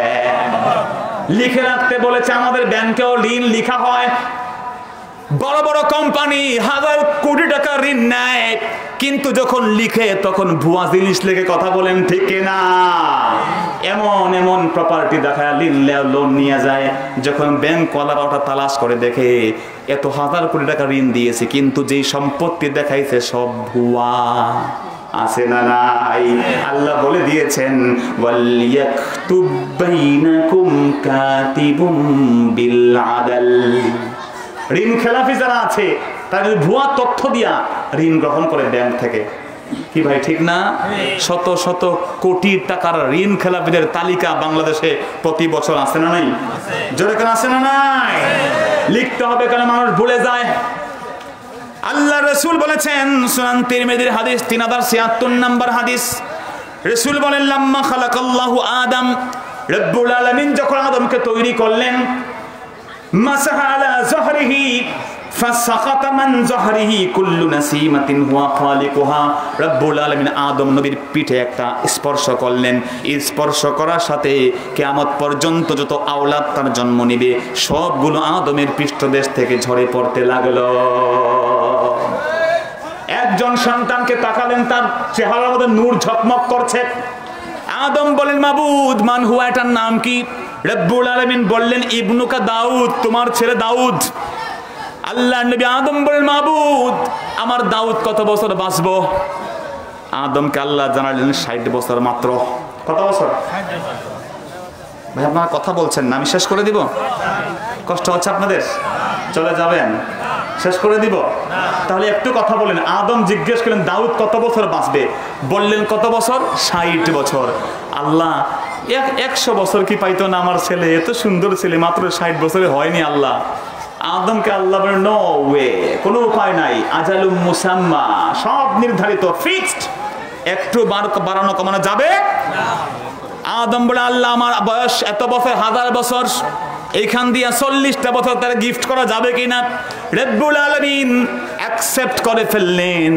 লিখে রাখতে বলেছে। আমাদের ব্যাংকেও ঋণ লেখা হয়। বড় বড় কোম্পানি হাজার কোটি টাকা ঋণ নেয়, কিন্তু যখন লিখে তখন ভুয়া জিনিস লিখে। কথা বলেন ঠিক না? এমন এমন প্রপার্টি দেখায় লোন নিয়ে যায়, যখন ব্যাংকওয়ালারা ওটা তালাশ করে দেখে এত হাজার কোটি টাকা ঋণ দিয়েছে, কিন্তু যেই সম্পত্তি দেখাইছে সব ভুয়া। আছে না নাই? আল্লাহ বলে দিয়েছেন ওয়ালয়াকতুব বাইনাকুম কাতিবুম বিল আদল। ঋণ খেলাফি যারা আছে তারা ভুয়া তথ্য দিয়া ঋণ গ্রহণ করে ব্যাংক থেকে। কি ভাই ঠিক না? শত শত কোটি টাকার ঋণ খেলাফিদের তালিকা বাংলাদেশে প্রতি বছর আছে না নাই? জোরে কেন আছে না নাই? লিখতে হবে, কারণ মানুষ ভুলে যায়। আল্লাহ রাসূল বলেছেন, সুনান তিরমিজির হাদিস 3076 নম্বর হাদিস, রাসূল বলেন, লাম্মা খালাকাল্লাহু আদম, রব্বুল আলামিন যখন আদমকে তৈরি করলেন, মাসাহা আলা যহরিহি ফাসাকাতা মান যহরিহি কুল্লু নাসিমাতিন হুয়া খালিকুহা। রব্বুল আলামিন আদম নবীর পিঠে একটা স্পর্শ করলেন। এই স্পর্শ করার সাথে কিয়ামত পর্যন্ত যত আওলাদ তার জন্ম নেবে সবগুলো আদমের পৃষ্ঠদেশ থেকে ঝরে পড়তে লাগলো। একজন সন্তানকে তাকালেন, তার চেহারার মধ্যে নূর ঝকমক করছে। আদম বলেন, মাবুদ মান হুয়া, এটার নাম কি? রব্বুল আলামিন বললেন, ইবনুকা দাউদ, তোমার ছেলে দাউদ। আল্লাহ নবী আদম বলেন, মাবুদ আমার দাউদ কত বছর বাঁচবো? আদমকে আল্লাহ জানালেন 60 বছর মাত্র। কত বছর? ভাই আপনারা কথা বলছেন না, আমি শেষ করে দিব? কষ্ট হচ্ছে আপনাদের? চলে যাবেন? শেষ করে দিব? তাহলে একটু কথা বলেন। আদম জিজ্ঞেস করলেন দাউদ কত বছর বাঁচবে? বললেন কত বছর? 60 বছর। আল্লাহ 100 বছর কি পাইতো না আমার ছেলে? এত সুন্দর ছেলে, মাত্র 60 বছরে হয়নি। আল্লাহ আদমকে আল্লাহ বলেন, নো ওয়ে, কোনো উপায় নাই। আজালুম মুসাম্মা, সব নির্ধারিত, ফিক্সড, একটু বাড়ানো কমানো যাবে না। আদম বলে, আল্লাহ আমার বয়স এত বছর, 1000 বছর, এইখান দিয়ে 40টা বছর তার গিফট করা যাবে কিনা? রব্বুল আলামিন অ্যাকসেপ্ট করে ফেললেন।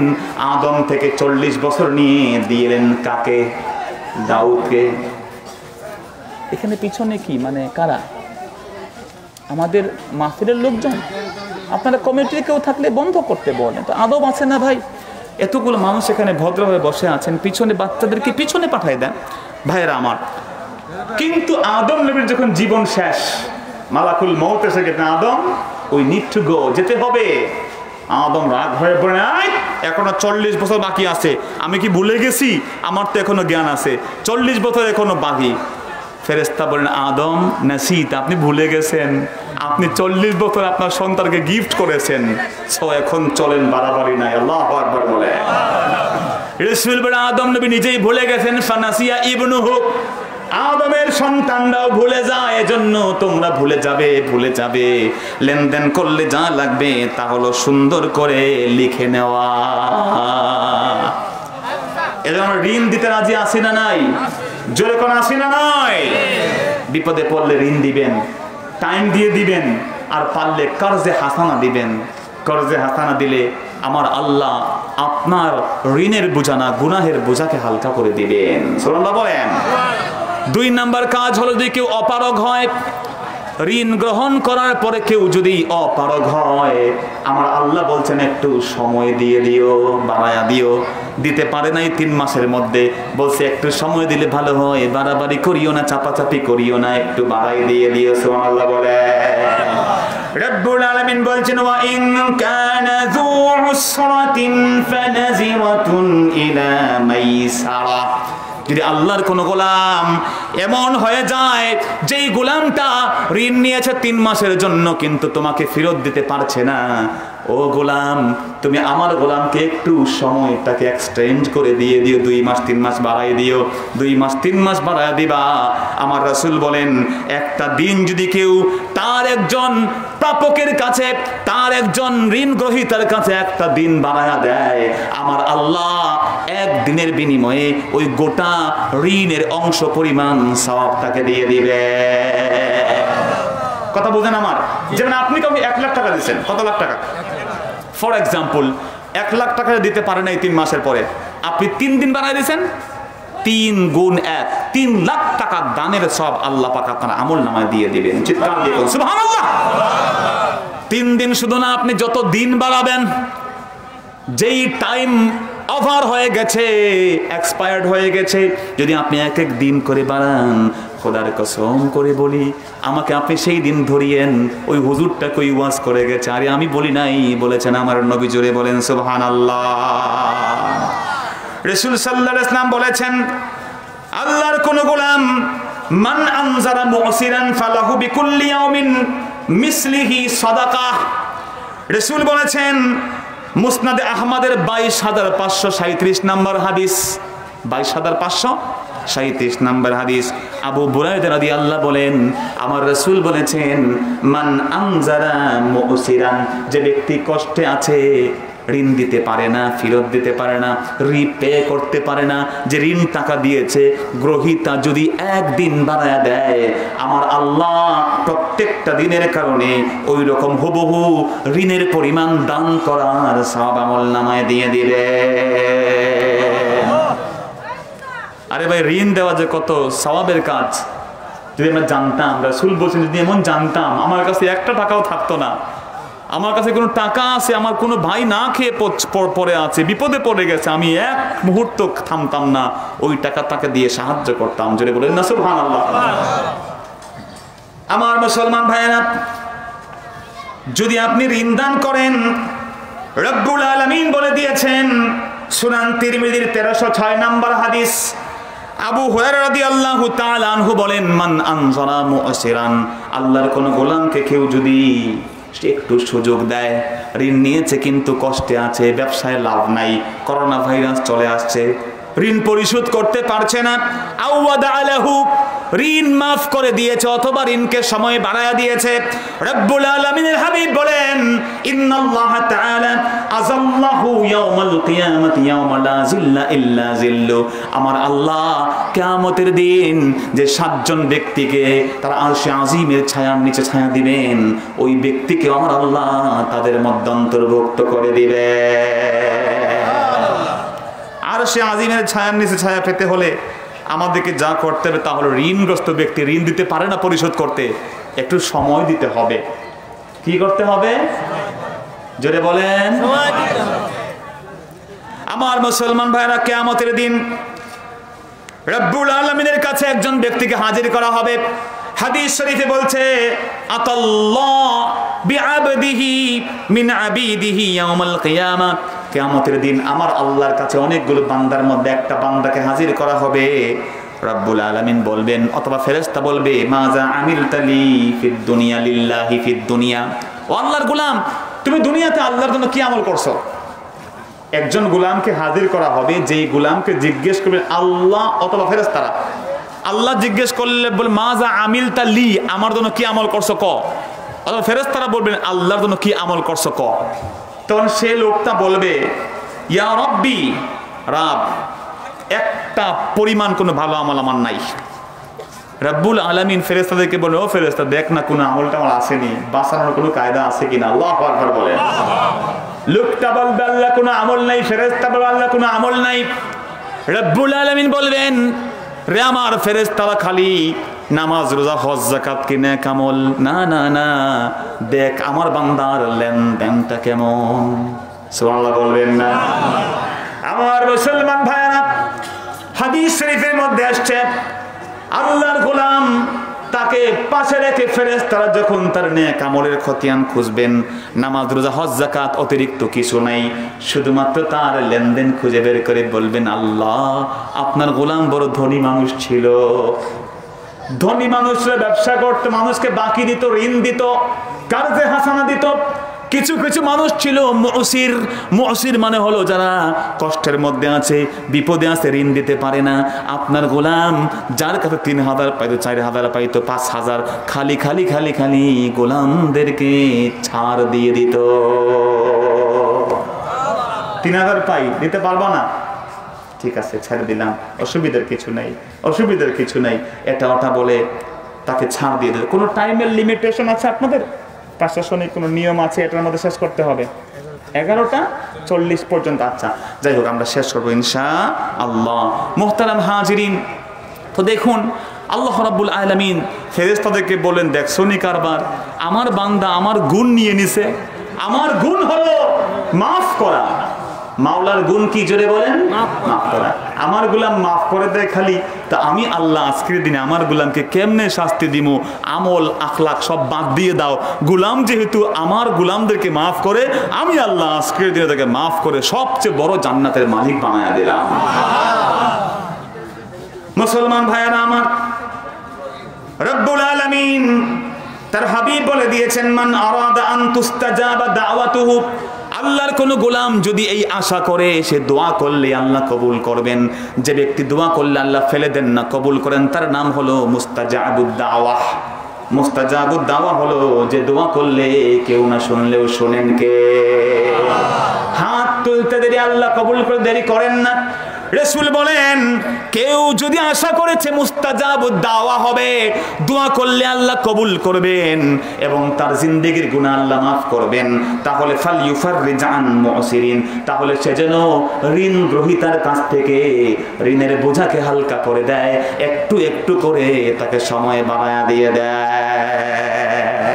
আদম থেকে 40 বছর নিয়ে দিলেন কাকে? দাউদকে। এখানে পিছনে কি মানে কারা? আমাদের মাহফিলের লোকজন। আপনারা কমিটির কেউ থাকলে বন্ধ করতে বলেন। তো আদম আছে না ভাই? এতগুলো মানুষ এখানে ভদ্রভাবে বসে আছেন, পিছনে বাচ্চাদেরকে পিছনে পাঠাই দেন ভাইয়েরা আমার। কিন্তু আদম নবীর যখন জীবন শেষ, মালাকুল মউত এসে গেছেন, আদম উই নিড টু গো, যেতে হবে। আদম রাগ হয়ে পড়ে, এখনো 40 বছর বাকি আছে, আমি কি ভুলে গেছি? আমার তো এখনো জ্ঞান আছে, 40 বছর এখনো বাকি। ফেরেশতা বলেন, আদম নাসিত, আপনি ভুলে গেছেন। আপনি 40 বছর আপনার সন্তানকে গিফট করেছেন, সো এখন চলেন বাড়াবাড়ি নাই। আল্লাহু আকবার বলে। রাসূল বলে আদম নবী নিজেই ভুলে গেছেন, ফানাসিয়া ইবনুহু, আদমের সন্তানরাও ভুলে যায়, এজন্য তোমরা ভুলে যাবে। লেনদেন করলে যা লাগবে তা হলো সুন্দর করে লিখে নেওয়া। এজন্য ঋণ দিতে রাজি আছি না নাই? জোরে কোন আছি না নাই? বিপদে পড়লে ঋণ দিবেন, টাইম দিয়ে দিবেন, আর পারলে কর্জে হাসানা দিবেন। কর্জে হাসানা দিলে আমার আল্লাহ আপনার ঋণের বোঝা না, গুনাহের বোঝাকে হালকা করে দিবেন। সুবহানাল্লাহ বলেন। 2 নাম্বার কাজ হলো যদি কেউ অপারগ হয়, ঋণ গ্রহণ করার পরে কেউ যদি অপারগ হয়, আমার আল্লাহ বলছেন একটু সময় দিয়ে দিও, বাড়ায়া দিও। দিতে পারে নাই 3 মাসের মধ্যে, বলছে একটু সময় দিলে ভালো হয়, বাড়াবাড়ি করিও না, চাপাচাপি করিও না, একটু বাড়াই দিয়ে দিও। সুবহানাল্লাহ বলে। রব্বুল আলামিন বলছেন, ওয়া ইন কানা যু উসরাতিন ফানাজিরাতুন ইলা মাইসারা। যদি আল্লাহর কোন গোলাম এমন হয়ে যায় যেই গোলামটা ঋণ নিয়েছে 3 মাসের জন্য কিন্তু তোমাকে ফেরত দিতে পারছে না, ও গোলাম তুমি আমার গোলামকে একটু সময়টাকে এক্সটেন্ড করে দিয়ে দিও, 2 মাস 3 মাস বাড়াই দিও, 2 মাস 3 মাস বাড়াই দিবা। আমার রাসূল বলেন একটা দিন যদি কেউ তার একজন প্রাপকের কাছে, তার একজন ঋণ গ্রহীতার কাছে একটা দিন বাড়ায়া দেয়, আমার আল্লাহ এক দিনের বিনিময়ে ওই গোটা ঋণের অংশ পরিমাণ সওয়াব তাকে দিয়ে দিবে। কথা বুঝেন আমার? যেমন আপনি কাউকে 1 লাখ টাকা দিচ্ছেন, কত লাখ টাকা? ফর এক্সাম্পল 1 লাখ টাকা দিতে পারে নাই 3 মাসের পরে, আপনি 3 দিন বাড়াই দিয়েছেন, 3 গুণ 1, 3 লাখ টাকা দানের সব আল্লাহ পাক আপনার আমল নামায় দিয়ে দিবেন। চিৎকার দিয়ে বলুন সুবহানাল্লাহ। 3 দিন শুধু না, আপনি যত দিন বাড়াবেন, যেই টাইম ওভার হয়ে গেছে, এক্সপায়ার্ড হয়ে গেছে, যদি আপনি 1 দিন করে বাড়ান, খোদার কসম করে বলি আমাকে আপনি সেই দিন ধরিয়েন ওই হুজুরটা কই ওয়াজ করে গেছে, আরে আমি বলি নাই, বলেছেন আমার নবী। জোরে বলেন সুবহানাল্লাহ। রাসূল সাল্লাল্লাহু আলাইহি ওয়াসাল্লাম বলেছেন, আল্লাহর কোন গোলাম মান আনজারা মুসিরান ফালাহু বিকুল্লি ইয়াউমিন মিসলিহি সাদাকাহ। রাসূল বলেছেন মুসনাদে আহমদের 22537 নম্বর হাদিস, 22537 নম্বর হাদিস। আবু বুরায়দা রাদিয়াল্লাহু বলেন আমার রাসূল বলেছেন মান আনজারা মুসিরান, যে ব্যক্তি কষ্টে আছে, ঋণ দিতে পারে না, ফেরত দিতে পারে না, রিপে করতে পারে না, যে ঋণ টাকা দিয়েছে গ্রহীতা যদি 1 দিন বাড়ায়া দেয়, আমার আল্লাহ প্রত্যেকটা দিনের কারণে ওই রকম হুবহু ঋণের পরিমাণ দান করার সওয়াব আমলনামায় দিয়ে দিবে। আরে ভাই, ঋণ দেওয়া যে কত সওয়াবের কাজ, যদি আমরা জানতাম, রাসূল বলেছেন যদি এমন জানতাম, আমার কাছে 1 টাকাও থাকতো না। আমার কাছে কোনো টাকা আছে, আমার কোনো ভাই না খেয়ে পড়ে আছে, বিপদে পড়ে গেছে, আমি 1 মুহূর্ত থামতাম না, ওই টাকা তাকে দিয়ে সাহায্য করতাম। জোরে বলেন না সুবহানাল্লাহ। আমার মুসলমান ভাইয়েরা, যদি আপনি ঋণ দান করেন, রব্বুল আলামিন বলে দিয়েছেন সুনান তিরমিজির 1306 নম্বর হাদিস, আবু হুরায়রা রাদিয়াল্লাহু তাআলা আনহু বলেন মান আনজারা মুসিরান, আল্লাহর কোন গোলামকে কেউ যদি একটু সুযোগ দেয়, ঋণ নিয়েছে কিন্তু কষ্টে আছে, ব্যবসায় লাভ নাই, করোনা ভাইরাস চলে আসছে, ঋণ পরিশোধ করতে পারছে না, আওয়াদা আলাহু, ঋণ মাফ করে দিয়েছে অথবা ঋণকে সময় বাড়ায়া দিয়েছে, রব্বুল আলামিনের হাবিব বলেন ইন্নাল্লাহ তাআলা আযাল্লাহু ইয়াউমাল কিয়ামাতি ইয়াওমা লা জিল্লা ইল্লা জিল্লু, আমার আল্লাহ কিয়ামতের দিন যে 7 জন ব্যক্তিকে তারা আরশে আজিমের ছায়ার নিচে ছায়া দিবেন, ওই ব্যক্তিকে আমার আল্লাহ তাদের মধ্যে অন্তর্ভুক্ত করে দিবে। আরশে আজিমের ছায়ার নিচে ছায়া পেতে হলে আমাদেরকে যা করতে হবে তা হলো, ঋণগ্রস্ত ব্যক্তি ঋণ দিতে পারে না পরিশোধ করতে, একটু সময় দিতে হবে। কি করতে হবে? জোরে বলেন। আমার মুসলমান ভাইরা, কিয়ামতের দিন রব্বুল আলামিনের কাছে একজন ব্যক্তিকে হাজির করা হবে। হাদিস শরীফে বলছে আতাল্লাহ বিআবদিহি মিন আবিদিহি ইয়াউমাল কিয়ামা, কিয়ামতের দিন আমার আল্লাহর কাছে অনেকগুলো বান্দার মধ্যে একটা বান্দাকে হাজির করা হবে। রব্বুল আলামিন বলবেন অথবা ফেরেশতা বলবে মাজা আমিলতা লি ফিদ দুনিয়া লিল্লাহি ফিদ দুনিয়া, ও আল্লাহর গোলাম তুমি দুনিয়াতে আল্লাহর জন্য কি আমল করছো? একজন গোলামকে হাজির করা হবে, যেই গোলামকে জিজ্ঞেস করবে আল্লাহ অথবা ফেরেশতারা, আল্লাহ জিজ্ঞেস করলে বলে মাজা আমিলতা লি, আমার জন্য কি আমল করছো ক, অথবা ফেরেশতারা বলবেন আল্লাহর জন্য কি আমল করছো ক। তখন সে লোকটা বলবে ইয়া রব্বি, রাব একটা পরিমাণ কোনো ভালো আমল আমার নাই। রব্বুল আলামিন ফেরেশতাদেরকে বলে ও ফেরেশতা দেখ না কোনো আমলটা আমার আসেনি, বাঁচানোর কোনো কায়দা আছে কিনা। আল্লাহু আকবার বলেন। লোকটা বলবে আল্লাহ কোনো আমল নাই, ফেরেশতা বলবে আল্লাহ কোনো আমল নাই। রব্বুল আলামিন বলবেন রে আমার ফেরেশতারা খালি নামাজ রোজা হজ যাকাত কি নেক আমল, না না না, দেখ আমার বান্দার লেনদেনটা কেমন। সুবহানাল্লাহ বলবেন না? আমার মুসলমান ভাইরা, হাদিস শরীফের মধ্যে আসছে আল্লাহর গোলাম তাকে পাশে রেখে ফেরেশতারা যখন তার নেক আমলের খতিয়ান খুঁজবেন, নামাজ রোজা হজ যাকাত অতিরিক্ত কিছু নাই, শুধুমাত্র তার লেনদেন খুঁজে বের করে বলবেন আল্লাহ আপনার গোলাম বড় ধনী মানুষ ছিল, ধনী মানুষরা ব্যবসা করতো, মানুষকে বাকি দিত, ঋণ দিত, কার্জে হাসানা দিত। কিছু কিছু মানুষ ছিল মুসির, মুসির মানে হলো যারা কষ্টের মধ্যে আছে, বিপদে আছে, ঋণ দিতে পারে না। আপনার গোলাম যার কাছে 3000 পাইতো, 4000 পাইতো, 5000, খালি খালি খালি খালি গোলামদেরকে ছাড় দিয়ে দিত। 3000 পাই, দিতে পারবো না, ঠিক আছে ছেড়ে দিলাম, অসুবিধার কিছু নাই, অসুবিধার কিছু নাই, এটা ওটা বলে তাকে ছাড় দিয়ে দিল। কোনো টাইমের লিমিটেশন আছে আপনাদের? প্রশাসনিক কোনো নিয়ম আছে এটার মধ্যে শেষ করতে হবে 11:40 পর্যন্ত? আচ্ছা যাই হোক আমরা শেষ করবো ইনশাআল্লাহ। মুহতারাম হাজিরিন, তো দেখুন আল্লাহ রাব্বুল আলামিন ফেরেশতাদেরকে বলেন দেখছো নি কারবার, আমার বান্দা আমার গুণ নিয়ে নিছে, আমার গুণ হলো মাফ করা। মাওলার গুণ কি জোরে বলেন? মাফ করা। আমার গোলাম মাফ করে দেয় খালি, তা আমি আল্লাহ আজকের দিনে আমার গোলামকে কেমনে শাস্তি দিব? আমল আখলাক সব বাদ দিয়ে দাও, গোলাম যেহেতু আমার গোলামদেরকে মাফ করে, আমি আল্লাহ আজকের দিনে তাকে মাফ করে সবচেয়ে বড় জান্নাতের মালিক বানায়া দিলাম। মুসলমান ভাইয়ারা আমার, রব্বুল আলামিন তার হাবিব বলে দিয়েছেন মান আরাদা আন তুস্তাজাবা দাওয়াতুহু, আল্লাহর কোন গোলাম যদি এই আশা করে সে দোয়া করলে আল্লাহ কবুল করবেন, যে ব্যক্তি দোয়া করলে আল্লাহ ফেলে দেন না, কবুল করেন, তার নাম হলো মুস্তাজাবুদ দাওয়া। মুস্তাজাবুদ দাওয়া হলো যে দোয়া করলে কেউ না শুনলেও শোনেন কে। হাত তুলতে দেরি আল্লাহ কবুল করে দেরি করেন না। রাসূল বলেন কেউ যদি আশা করেছে মুস্তাজাবুদ দাওয়া হবে, দোয়া করলে আল্লাহ কবুল করবেন এবং তার জিন্দেগীর গুনাহ আল্লাহ মাফ করবেন, তাহলে ফালইউফাররিজ আন মুসিরিন, তাহলে সে যেন ঋণ গ্রহীতার কাছ থেকে ঋণের বোঝাকে হালকা করে দেয়, একটু একটু করে তাকে সময় বাড়ায়া দিয়ে দেয়।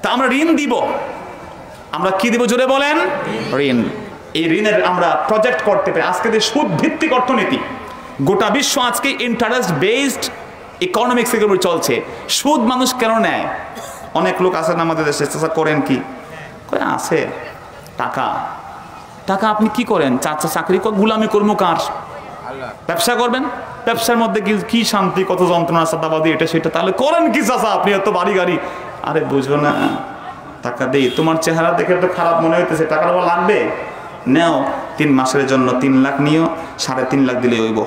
তা আমরা ঋণ দিব, আমরা কি দিব জোরে বলেন? ঋণ। এই ঋণের আমরা প্রজেক্ট করতে পারি। আজকে যে সুদ ভিত্তিক অর্থনীতি, গোটা বিশ্ব আজকে ইন্টারেস্ট বেসড ইকোনমিক্স এর উপর চলছে। সুদ মানুষ কেন নেয়? অনেক লোক আছেন আমাদের দেশে, চাচা করেন কি? করে আছে টাকা, টাকা আপনি কি করেন? চাচা চাকরি কর, গুলামি কর্ম কার? ব্যবসা করবেন, ব্যবসার মধ্যে কি শান্তি, কত যন্ত্রণা, সাদাবাদী, এটা সেটা, তাহলে করেন কি চাচা আপনি? এত বাড়ি গাড়ি, আরে বুঝবো না, টাকা দেই, তোমার চেহারা দেখে তো খারাপ মনে হইতেছে, টাকা লাগবে, নেও 3 মাসের জন্য 3 লাখ নিও, 3.5 লাখ দিলে হইব।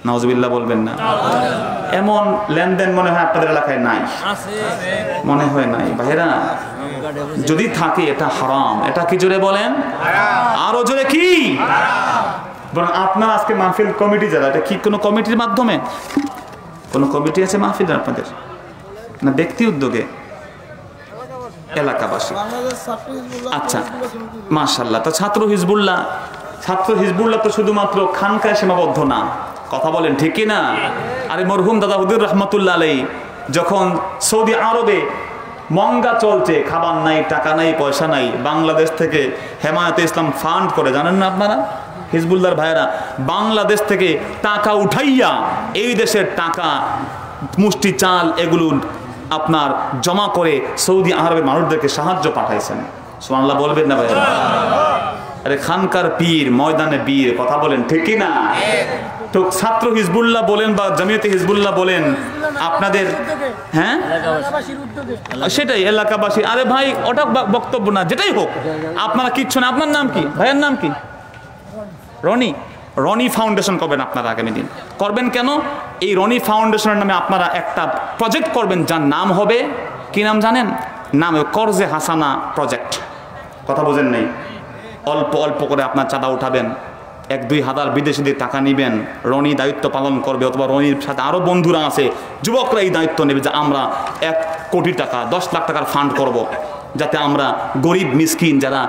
নাউজুবিল্লাহ বলবেন না? এমন লেনদেন মনে হয় আপনাদের এলাকায় নাই, মনে হয় নাই ভাইরা? যদি থাকে এটা হারাম। এটা কি জোরে বলেন? আরো জোরে কি? বরং আপনার আজকে মাহফিল কমিটি যারা, এটা কি কোনো কমিটির মাধ্যমে? কোনো কমিটি আছে মাহফিল আপনাদের না ব্যক্তি উদ্যোগে? এলাকাবাসী। আচ্ছা মাশাআল্লাহ। তো ছাত্র হিজবুল্লাহ, ছাত্র হিজবুল্লাহ তো শুধুমাত্র খানকায় সীমাবদ্ধ না, কথা বলেন ঠিক কি না? আরে মরহুম দাদা হুজুর রহমতুল্লাহ আলাইহি যখন সৌদি আরবে মঙ্গা চলছে, খাবার নাই, টাকা নাই, পয়সা নাই, বাংলাদেশ থেকে হেমায়েতে ইসলাম ফান্ড করে, জানেন না আপনারা? হিজবুল্লাহর ভাইয়েরা বাংলাদেশ থেকে টাকা উঠাইয়া এই দেশের টাকা, মুষ্টি চাল, এগুলো আপনার জমা করে সৌদি আরবের মানুষদেরকে সাহায্য পাঠাইছেন। সুবহানাল্লাহ বলবেন না ভাইয়েরা? আরে খানকার পীর, ময়দানে বীর, কথা বলেন ঠিক কি না? তো ছাত্র হিজবুল্লাহ বলেন বা জামিয়াতে হিজবুল্লাহ বলেন আপনাদের, হ্যাঁ সেটাই এলাকাবাসী, আরে ভাই ওটা বক্তব্য না, যেটাই হোক আপনারা কিচ্ছু না। আপনার নাম কি? ভাইয়ের নাম কি? রনি। রনি ফাউন্ডেশন করবেন আপনারা আগামী দিন। করবেন কেন? এই রনি ফাউন্ডেশনের নামে আপনারা একটা প্রজেক্ট করবেন যার নাম হবে, কি নাম জানেন? নাম করজে হাসানা প্রজেক্ট। কথা বোঝেন নাই? অল্প অল্প করে আপনার চাঁদা উঠাবেন, 1-2 হাজার বিদেশিদের টাকা নেবেন, রনি দায়িত্ব পালন করবে, অথবা রনির সাথে আরও বন্ধুরা আছে, যুবকরা এই দায়িত্ব নেবে যে আমরা 1 কোটি টাকা 10 লাখ টাকার ফান্ড করব, যাতে আমরা গরিব মিসকিন যারা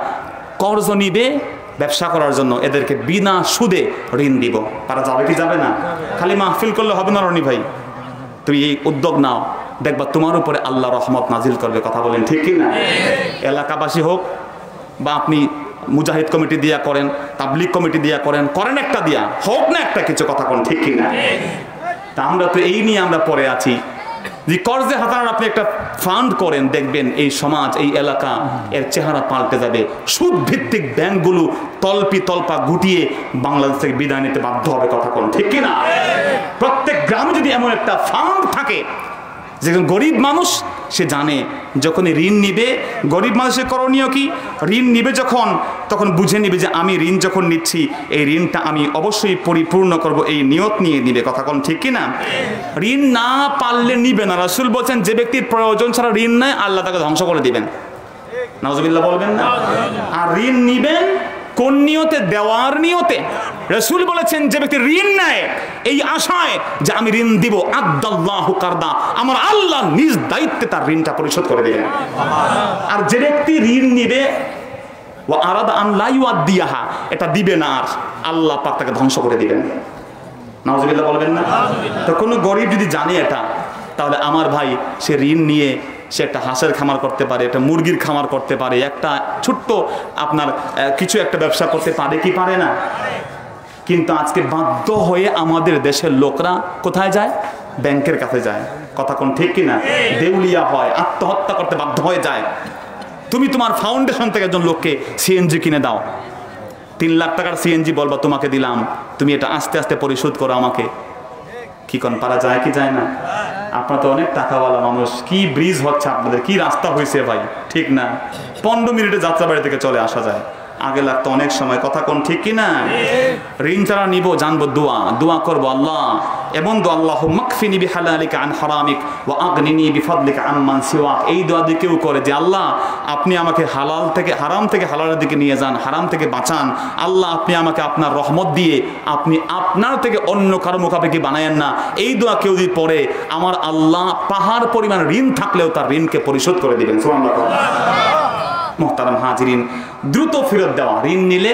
কর্জ নিবে ব্যবসা করার জন্য এদেরকে বিনা সুদে ঋণ দিব। তারা যাবে কি যাবে না? খালি মাহফিল করলে হবে না রনি ভাই, তুমি এই উদ্যোগ নাও, দেখবা তোমার উপরে আল্লাহ রহমত নাজিল করবে। কথা বলেন ঠিক কি না? এলাকাবাসী হোক বা আপনি মুজাহিদ কমিটি দিয়া করেন, তাবলিগ কমিটি দিয়া করেন, করেন একটা দিয়া হোক না একটা কিছু, কথা কোন ঠিক কি না? তা আমরা তো এই নিয়ে আমরা পড়ে আছি যে কর্জে হাসানার আপনি একটা ফান্ড করেন, দেখবেন এই সমাজ এই এলাকা এর চেহারা পাল্টে যাবে। সুদ ভিত্তিক ব্যাংকগুলো তল্পা গুটিয়ে বাংলাদেশ থেকে বিদায় নিতে বাধ্য হবে। কথা কোন ঠিক কি না? প্রত্যেক গ্রামে যদি এমন একটা ফান্ড থাকে, যে গরিব মানুষ সে জানে যখনই ঋণ নিবে, গরিব মানুষের করণীয় কি? ঋণ নিবে যখন, তখন বুঝে নিবে যে আমি ঋণ যখন নিচ্ছি এই ঋণটা আমি অবশ্যই পরিপূর্ণ করব, এই নিয়ত নিয়ে নিবে। কথা কোন ঠিক কি না? ঋণ না পারলে নিবে না। রাসূল বলছেন যে ব্যক্তির প্রয়োজন ছাড়া ঋণ নেয় আল্লাহ তাকে ধ্বংস করে দিবেন। নাউজুবিল্লাহ বলবেন না? আর ঋণ নিবেন কোন নিয়তে? দেওয়ার নিয়তে। রাসূল বলেছেন যে ব্যক্তি ঋণ নেয় এই আশায় যে আমি ঋণ দিব, আদাল্লাহু কারদা, আমার আল্লাহ নিজ দায়িত্বে তার ঋণটা পরিশোধ করে দিবেন। আর যে ব্যক্তি ঋণ নিবে ওয়া আরাদা আন লা ইউআদ্দিয়াহা, এটা দিবে না, আর আল্লাহ পাক তাকে ধ্বংস করে দিবেন। নাউজুবিল্লাহ বলবেন না? তো কোনো গরিব যদি জানে এটা, তাহলে আমার ভাই সে ঋণ নিয়ে সে একটা হাঁসের খামার করতে পারে, একটা মুরগির খামার করতে পারে, একটা ছোট্ট আপনার কিছু একটা ব্যবসা করতে পারে কি পারে না? কিন্তু আজকে বাধ্য হয়ে আমাদের দেশের লোকরা কোথায় যায়? ব্যাংকের কাছে যায়। কথা কোন ঠিক কিনা? দেউলিয়া হয়, আত্মহত্যা করতে বাধ্য হয়ে যায়। তুমি তোমার ফাউন্ডেশন থেকে একজন লোককে সিএনজি কিনে দাও, 3 লাখ টাকার সিএনজি বলবা তোমাকে দিলাম, তুমি এটা আস্তে আস্তে পরিশোধ করো আমাকে। কি কোন পারা যায় কি যায় না? আপনার তো অনেক টাকাওয়ালা মানুষ, কি ব্রিজ হচ্ছে আপনাদের, কি রাস্তা হয়েছে ভাই, ঠিক না? 15 মিনিটে যাত্রাবাড়ি থেকে চলে আসা যায়, আগে লাগতো অনেক সময়। কথা কোন ঠিক কি না? ঋণ যারা নিব জানবো দোয়া করবো, আল্লাহ এমন দোয়া, আল্লাহুম্মা কফিনি বিহালালিকা আন হারামিক ওয়া আগনিনি বিফাদলিকা আম্মান সিওয়াক। এই দোয়া দিয়ে কেউ করে যে আল্লাহ আপনি আমাকে হারাম থেকে হালালের দিকে নিয়ে যান, হারাম থেকে বাঁচান। আল্লাহ আপনি আমাকে আপনার রহমত দিয়ে আপনি আপনার থেকে অন্য কারো মুখাপেক্ষি বানায়েন না। এই দোয়া কেউ যদি পড়ে, আমার আল্লাহ পাহাড় পরিমাণ ঋণ থাকলেও তার ঋণকে পরিশোধ করে দিবেন। সুবহানাল্লাহ। মুহতারাম হাজিরিন, দ্রুত ফেরত দেওয়া, ঋণ নিলে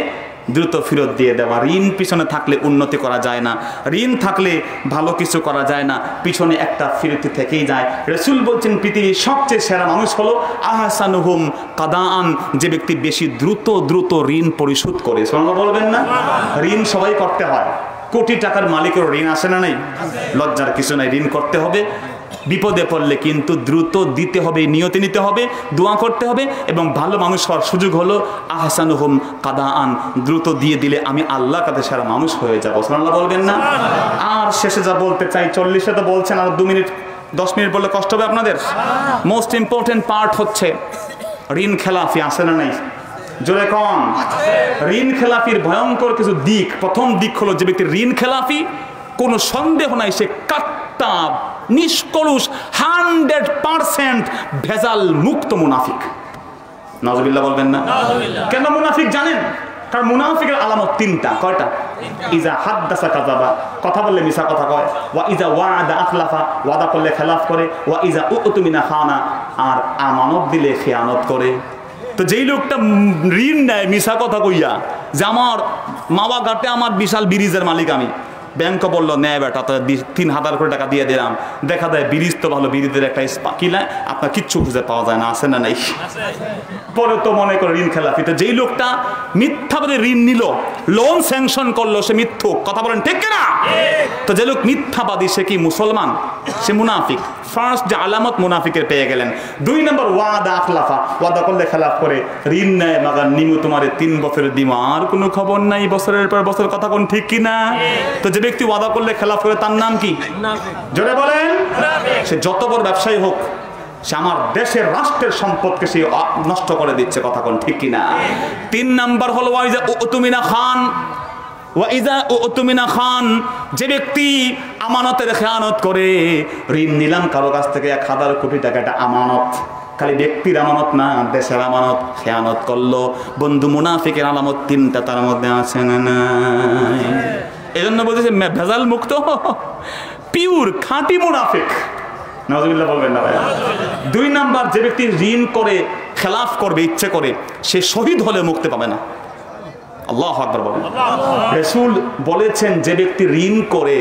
দ্রুত ফেরত দিয়ে দেওয়া। ঋণ পিছনে থাকলে উন্নতি করা যায় না, ঋণ থাকলে ভালো কিছু করা যায় না, পিছনে একটা ফিরতি থেকেই যায়। রাসূল বলছেন পৃথিবীর সবচেয়ে সেরা মানুষ হলো আহসানুহুম কাদাআন, যে ব্যক্তি বেশি দ্রুত ঋণ পরিশোধ করে। সুবহানাল্লাহ বলবেন না? ঋণ সবাই করতে হয়, কোটি টাকার মালিকের ঋণ আসে না? নাই, লজ্জার কিছু নাই, ঋণ করতে হবে। বিপদে পড়লে কিন্তু দ্রুত দিতে হবে, নিয়তে নিতে হবে, দোয়া করতে হবে। এবং ভালো মানুষ হওয়ার সুযোগ হলো আহসানুহুম কাদাআন, দ্রুত দিয়ে দিলে আমি আল্লাহর কাছে সারা মানুষ হয়ে যাবো। সুবহানাল্লাহ বলবেন না? আর শেষে যা বলতে চাই, 40-এ তো বলছেন, আর 2 মিনিট 10 মিনিট বললে কষ্ট হবে আপনাদের। মোস্ট ইম্পর্টেন্ট পার্ট হচ্ছে ঋণ খেলাফি। আছে না নাই? জোরে কম। ঋণ খেলাফির ভয়ঙ্কর কিছু দিক। প্রথম দিক হলো যে ব্যক্তি ঋণ খেলাফি, কোনো সন্দেহ নাই সে কাট্টা নিষ্কলুষ 100% ভেজাল মুক্ত মুনাফিক। নাউজুবিল্লাহ বলবেন না? কেন মুনাফিক জানেন? কারণ মুনাফিকের আলামত 3টা। কয়টা? ইজা হাদ্দাসা কাযাবা, কথা বললে মিছা কথা কয়। ওয়া ইজা ওয়াআদা আখলাফা, ওয়াদা করলে খেলাফ করে। ওয়া ইজা উতুমিনা খানা, আর আমানত দিলে খেয়ানত করে। তো যেই লোকটা ঋণ নেয় মিছা কথা কইয়া যে আমার মাওয়া ঘাটে আমার বিশাল ব্রিজের মালিক আমি, ব্যাংক বললো নেয় বেটা, তো 3,000 করে টাকা দিয়ে দিলাম, দেখা যায় ব্রিজ তো ভালো, ব্রিজের একটা কিলায় আপনার কিচ্ছু খুঁজে পাওয়া যায় না। আছে না নাই? পরে তো মনে করে ঋণ খেলাফি। তো যেই লোকটা মিথ্যাভাবে ঋণ নিল, লোন স্যাংশন করলো, সে মিথ্যুক। কথা বলেন ঠিক কিনা? তো যে লোক মিথ্যাবাদী সে কি মুসলমান? সে মুনাফিক। ফার্স্ট যে আলামত মুনাফিকের পেয়ে গেলেন। 2 নম্বর ওয়াদা আখলাফা, ওয়াদা করলে খেলাফ করে। ঋণ নেয় মাগান নিমু তোমারে 3 বছরের দিম, আর কোনো খবর নাই, বছরের পর বছর। কথা কোন ঠিক কিনা? তো যে ব্যক্তি ওয়াদা করলে খেলাফ করে তার নাম কি? জোরে বলেন। সে যত বড় ব্যবসায়ী হোক, সে আমার দেশের রাষ্ট্রের সম্পদকে সে নষ্ট করে দিচ্ছে। কথা কোন ঠিক কিনা? 3 নাম্বার হলো ওয়াইজা উতুমিনা খান, ওয়াইজা উতুমিনা খান, যে ব্যক্তি আমানতের খেয়ানত করে। ঋণ নিলাম কারো কাছ থেকে 1000 কোটি টাকা, এটা আমানত, খালি ব্যক্তির আমানত না, দেশের আমানত। খেয়ানত করলো। বন্ধু মুনাফিকের আলামত 3টা তার মধ্যে আছে না নাই? এই জন্য বলতেছে ভেজাল মুক্ত, পিওর খাঁটি মুনাফিক। নাউজুবিল্লাহ বলবেন না ভাই? 2 নাম্বার, যে ব্যক্তি ঋণ করে খেলাফ করবে, ইচ্ছে করে, সে শহীদ হলে মুক্তি পাবে না। আল্লাহু আকবার বলেন। রাসূল বলেছেন যে ব্যক্তি ঋণ করে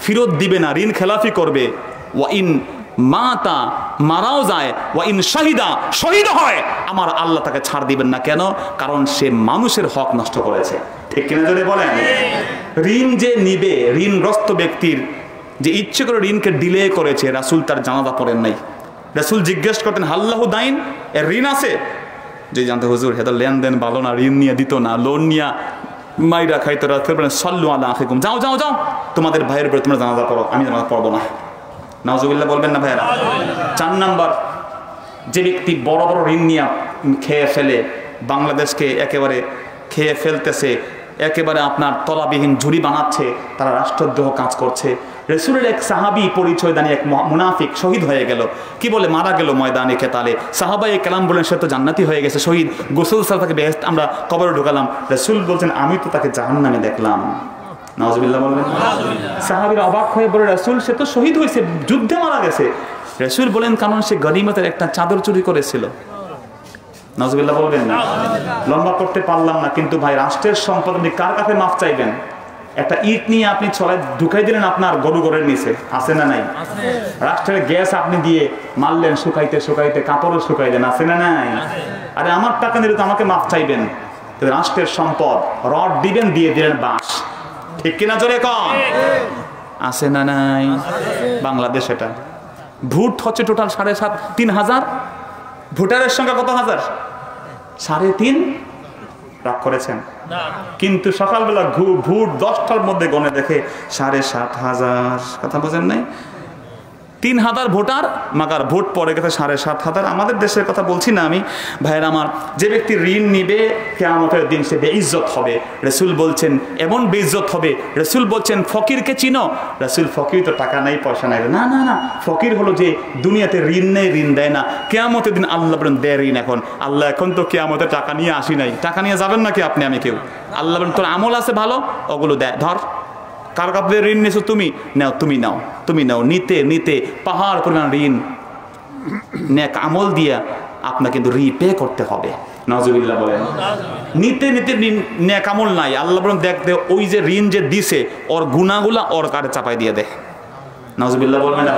ফেরত দিবে না, ঋণ খেলাফি করবে, ওয়া ইন মাতা, মারাও যায়, ওয়া ইন শাহিদা, শহীদ হয়, আমার আল্লাহ তাকে ছাড় দিবেন না। কেন? কারণ সে মানুষের হক নষ্ট করেছে। ঠিক কিনা যদি বলেন? ঋণ যে নিবে, ঋণগ্রস্ত ব্যক্তির যে ইচ্ছে করে ঋণকে ডিলে করেছে, রাসূল তার জানাজা পড়েন নাই। রাসূল জিজ্ঞেস করতেন হাল্লাহু দাইন, এর ঋণ আছে? যে জানতে হুজুর হেদা লেনদেন ভালো না, ঋণ নিয়ে দিত না, লোন নিয়ে মাইরা খাইতো, সল্লু আলা আখিকুম, যাও যাও যাও তোমাদের ভাইয়ের উপরে তোমরা জানাজা পড়ো, আমি জানাজা পড়বো না। নাউজুবিল্লাহ বলবেন না ভাইয়েরা? 4 নাম্বার, যে ব্যক্তি বড় বড় ঋণ নিয়ে খেয়ে ফেলে, বাংলাদেশকে একেবারে খেয়ে ফেলতেছে, একেবারে আপনার তলাবিহীন ঝুড়ি বানাচ্ছে, তারা রাষ্ট্রদ্রোহ কাজ করছে। রাসূলের এক সাহাবী পরিচয় দানি এক মুনাফিক শহীদ হয়ে গেল। কি বলে? মারা গেল ময়দানে কেতালে। সাহাবায়ে কেরাম বলেন সে তো জান্নাতি হয়ে গেছে, শহীদ, গোসল ছাড়া তাকে বেহেশত, আমরা কবরে ঢোকালাম। রাসূল বলছেন আমি তো তাকে জাহান্নামে দেখলাম। নাউজুবিল্লাহ বলবেন। সাহাবীরা অবাক হয়ে বলে রাসূল সে তো শহীদ হয়েছে, যুদ্ধে মারা গেছে। রাসূল বলেন কারণ সে গনিমতের একটা চাদর চুরি করেছিল। নাউজুবিল্লাহ বলবেন না? লম্বা করতে পারলাম না, কিন্তু ভাই রাষ্ট্রের সম্পদ আপনি কার কাছে মাফ চাইবেন? একটা ইট নিয়ে আপনি ছড়াই ঢুকাই দিলেন আপনার গরু ঘরের নিচে, আছে না নাই? রাষ্ট্রের গ্যাস আপনি দিয়ে মারলেন, শুকাইতে শুকাইতে কাপড়ও শুকাইলেন, আছে না নাই? আরে আমার টাকা নিলে তো আমাকে মাফ চাইবেন। রাষ্ট্রের সম্পদ, রড দিবেন, দিয়ে দিলেন বাঁশ। ঠিক কিনা জোরে কন? আছে না নাই? বাংলাদেশ এটা। ভোট হচ্ছে টোটাল 3,500। ভোটারের সংখ্যা কত হাজার? 3.5। রাগ করেছেন? কিন্তু সকালবেলা ভোট 10টার মধ্যে গণে দেখে 7,500। কথা বোঝেন নাই? 3,000 ভোটার, মাগার ভোট পড়ে গেছে 7,500। আমাদের দেশের কথা বলছি না আমি, ভাইয়ের আমার। যে ব্যক্তি ঋণ নিবে কিয়ামতের দিন সে বেইজ্জত হবে। রাসূল বলছেন এমন বেইজ্জত হবে। রাসূল বলছেন ফকিরকে চিনো? রাসূল ফকির তো টাকা নাই, পয়সা নাই। না না না, ফকির হলো যে দুনিয়াতে ঋণ নেই, ঋণ দেয় না। কিয়ামতের দিন আল্লাহ বলেন দেয় ঋণ। এখন আল্লাহ এখন তো কিয়ামতে টাকা নিয়ে আসি নাই, টাকা নিয়ে যাবেন নাকি আপনি আমি কেউ? আল্লাহ বলেন তোর আমল আছে ভালো, ওগুলো দেয়, ধর। কার কাছে ঋণ নিয়েছো তুমি? নাও, তুমি নাও, তুমি নাও। নিতে নিতে পাহাড় পরিমাণ ঋণ নেক আমল দিয়া আপনাকে কিন্তু রিপে করতে হবে। নাউজুবিল্লাহ বলেন। নিতে নিতে নেক আমল নাই, আল্লাহ বলেন দেখ দে ওই যে ঋণ যে দিছে ওর গুনাহগুলা ওর কারে চাপাই দিয়ে দে। নাউজুবিল্লাহ বলবেন না?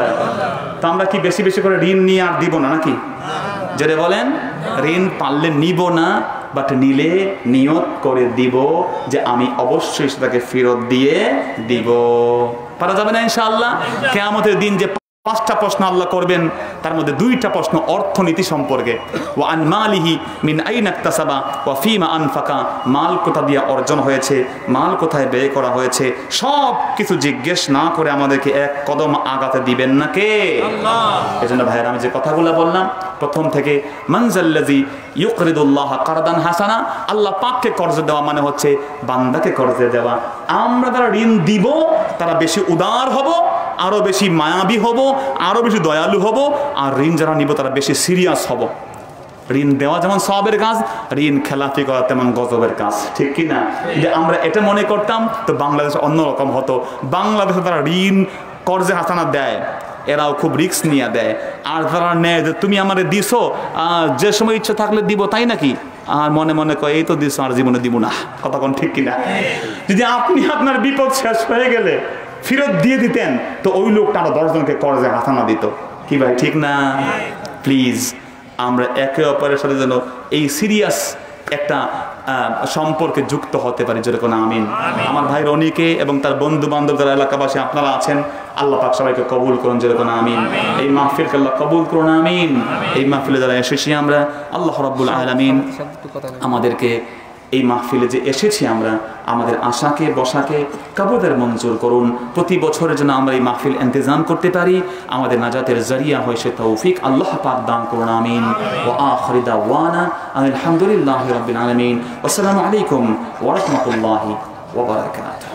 তো আমরা কি বেশি বেশি করে ঋণ নিয়ে আর দিব না নাকি? যেটা বলেন ঋণ পারলে নিব না, বাট নিলে নিয়ত করে দিব যে আমি অবশ্যই সেটাকে ফেরত দিয়ে দিব। পারা যাবে না ইনশাআল্লাহ? কিয়ামতের দিন যে 5টা প্রশ্ন আল্লাহ করবেন, তার মধ্যে 2টা প্রশ্ন অর্থনীতি সম্পর্কে। ওয়া আন মালিহি মিন আইনা ইকতাসাবা ওয়া ফিমা আনফাকা, মাল কোথা দিয়ে অর্জন হয়েছে, মাল কোথায় ব্যয় করা হয়েছে, সব কিছু জিজ্ঞেস না করে আমাদেরকে এক কদম আগাতে দিবেন না কে? আল্লাহ। এজন্য ভাইয়েরা আমি যে কথাগুলো বললাম প্রথম থেকে, মানজাল্লাযী ইউকরিদুল্লাহ কারদান হাসানা, আল্লাহ পাককে কর্জ দেওয়া মানে হচ্ছে বান্দাকে কর্জ দেওয়া। আমরা যারা ঋণ দিব তারা বেশি উদার হব, আরো বেশি মায়াবী হব, আরো বেশি দয়ালু হব। আর ঋণ যারা নিব তারা বেশি সিরিয়াস হব। ঋণ দেওয়া যেমন সওয়াবের কাজ, ঋণ খেলাফি করা তেমন গজবের কাজ। ঠিক কি না? যে আমরা এটা মনে করতাম তো বাংলাদেশ অন্যরকম হতো। বাংলাদেশে তারা ঋণ কর্জে হাসানা দেয়, এরাও খুব রিস্ক নিয়ে দেয়। আর তারা নেয় যে তুমি আমারে দিছো, যে সময় ইচ্ছা থাকলে দিব, তাই নাকি? আর মনে মনে কয় এই তো দিছো, আর জীবনে দিব না। কথা কোন ঠিক কিনা? যদি আপনি আপনার বিপদ শেষ হয়ে গেলে ফেরত দিয়ে দিতেন, তো ওই লোকটা আরো 10 জনকে কর্জে হাসানা দিত। কি ভাই ঠিক না? প্লিজ আমরা একে অপরের সাথে যেন এই সিরিয়াস একটা সম্পর্কে যুক্ত হতে পারি, যেরকম আমিন। আমার ভাই রনিকে এবং তার বন্ধু বান্ধব যারা এলাকাবাসী আপনারা আছেন, আল্লাহ পাক সবাইকে কবুল করুন, যেরকম আমিন। এই মাহফিলকে আল্লাহ কবুল করুন, আমিন। এই মাহফিলে যারা এসেছি আমরা, আল্লাহ রাব্বুল আলামিন আমাদেরকে এই মাহফিলে যে এসেছি আমরা, আমাদের আশাকে বসাকে কবুলের মঞ্জুর করুন। প্রতি বছরের জন্য আমরা এই মাহফিল ইন্তজাম করতে পারি, আমাদের নাজাতের জরিয়া হয় সে তৌফিক আল্লাহ পাক দান করুন, আমিন। ওয়া আখিরু দাওয়ানা আলহামদুলিল্লাহি রাব্বিল আলামিন। আসসালামু আলাইকুম ওয়া রাহমাতুল্লাহি ওয়া বারাকাতুহু।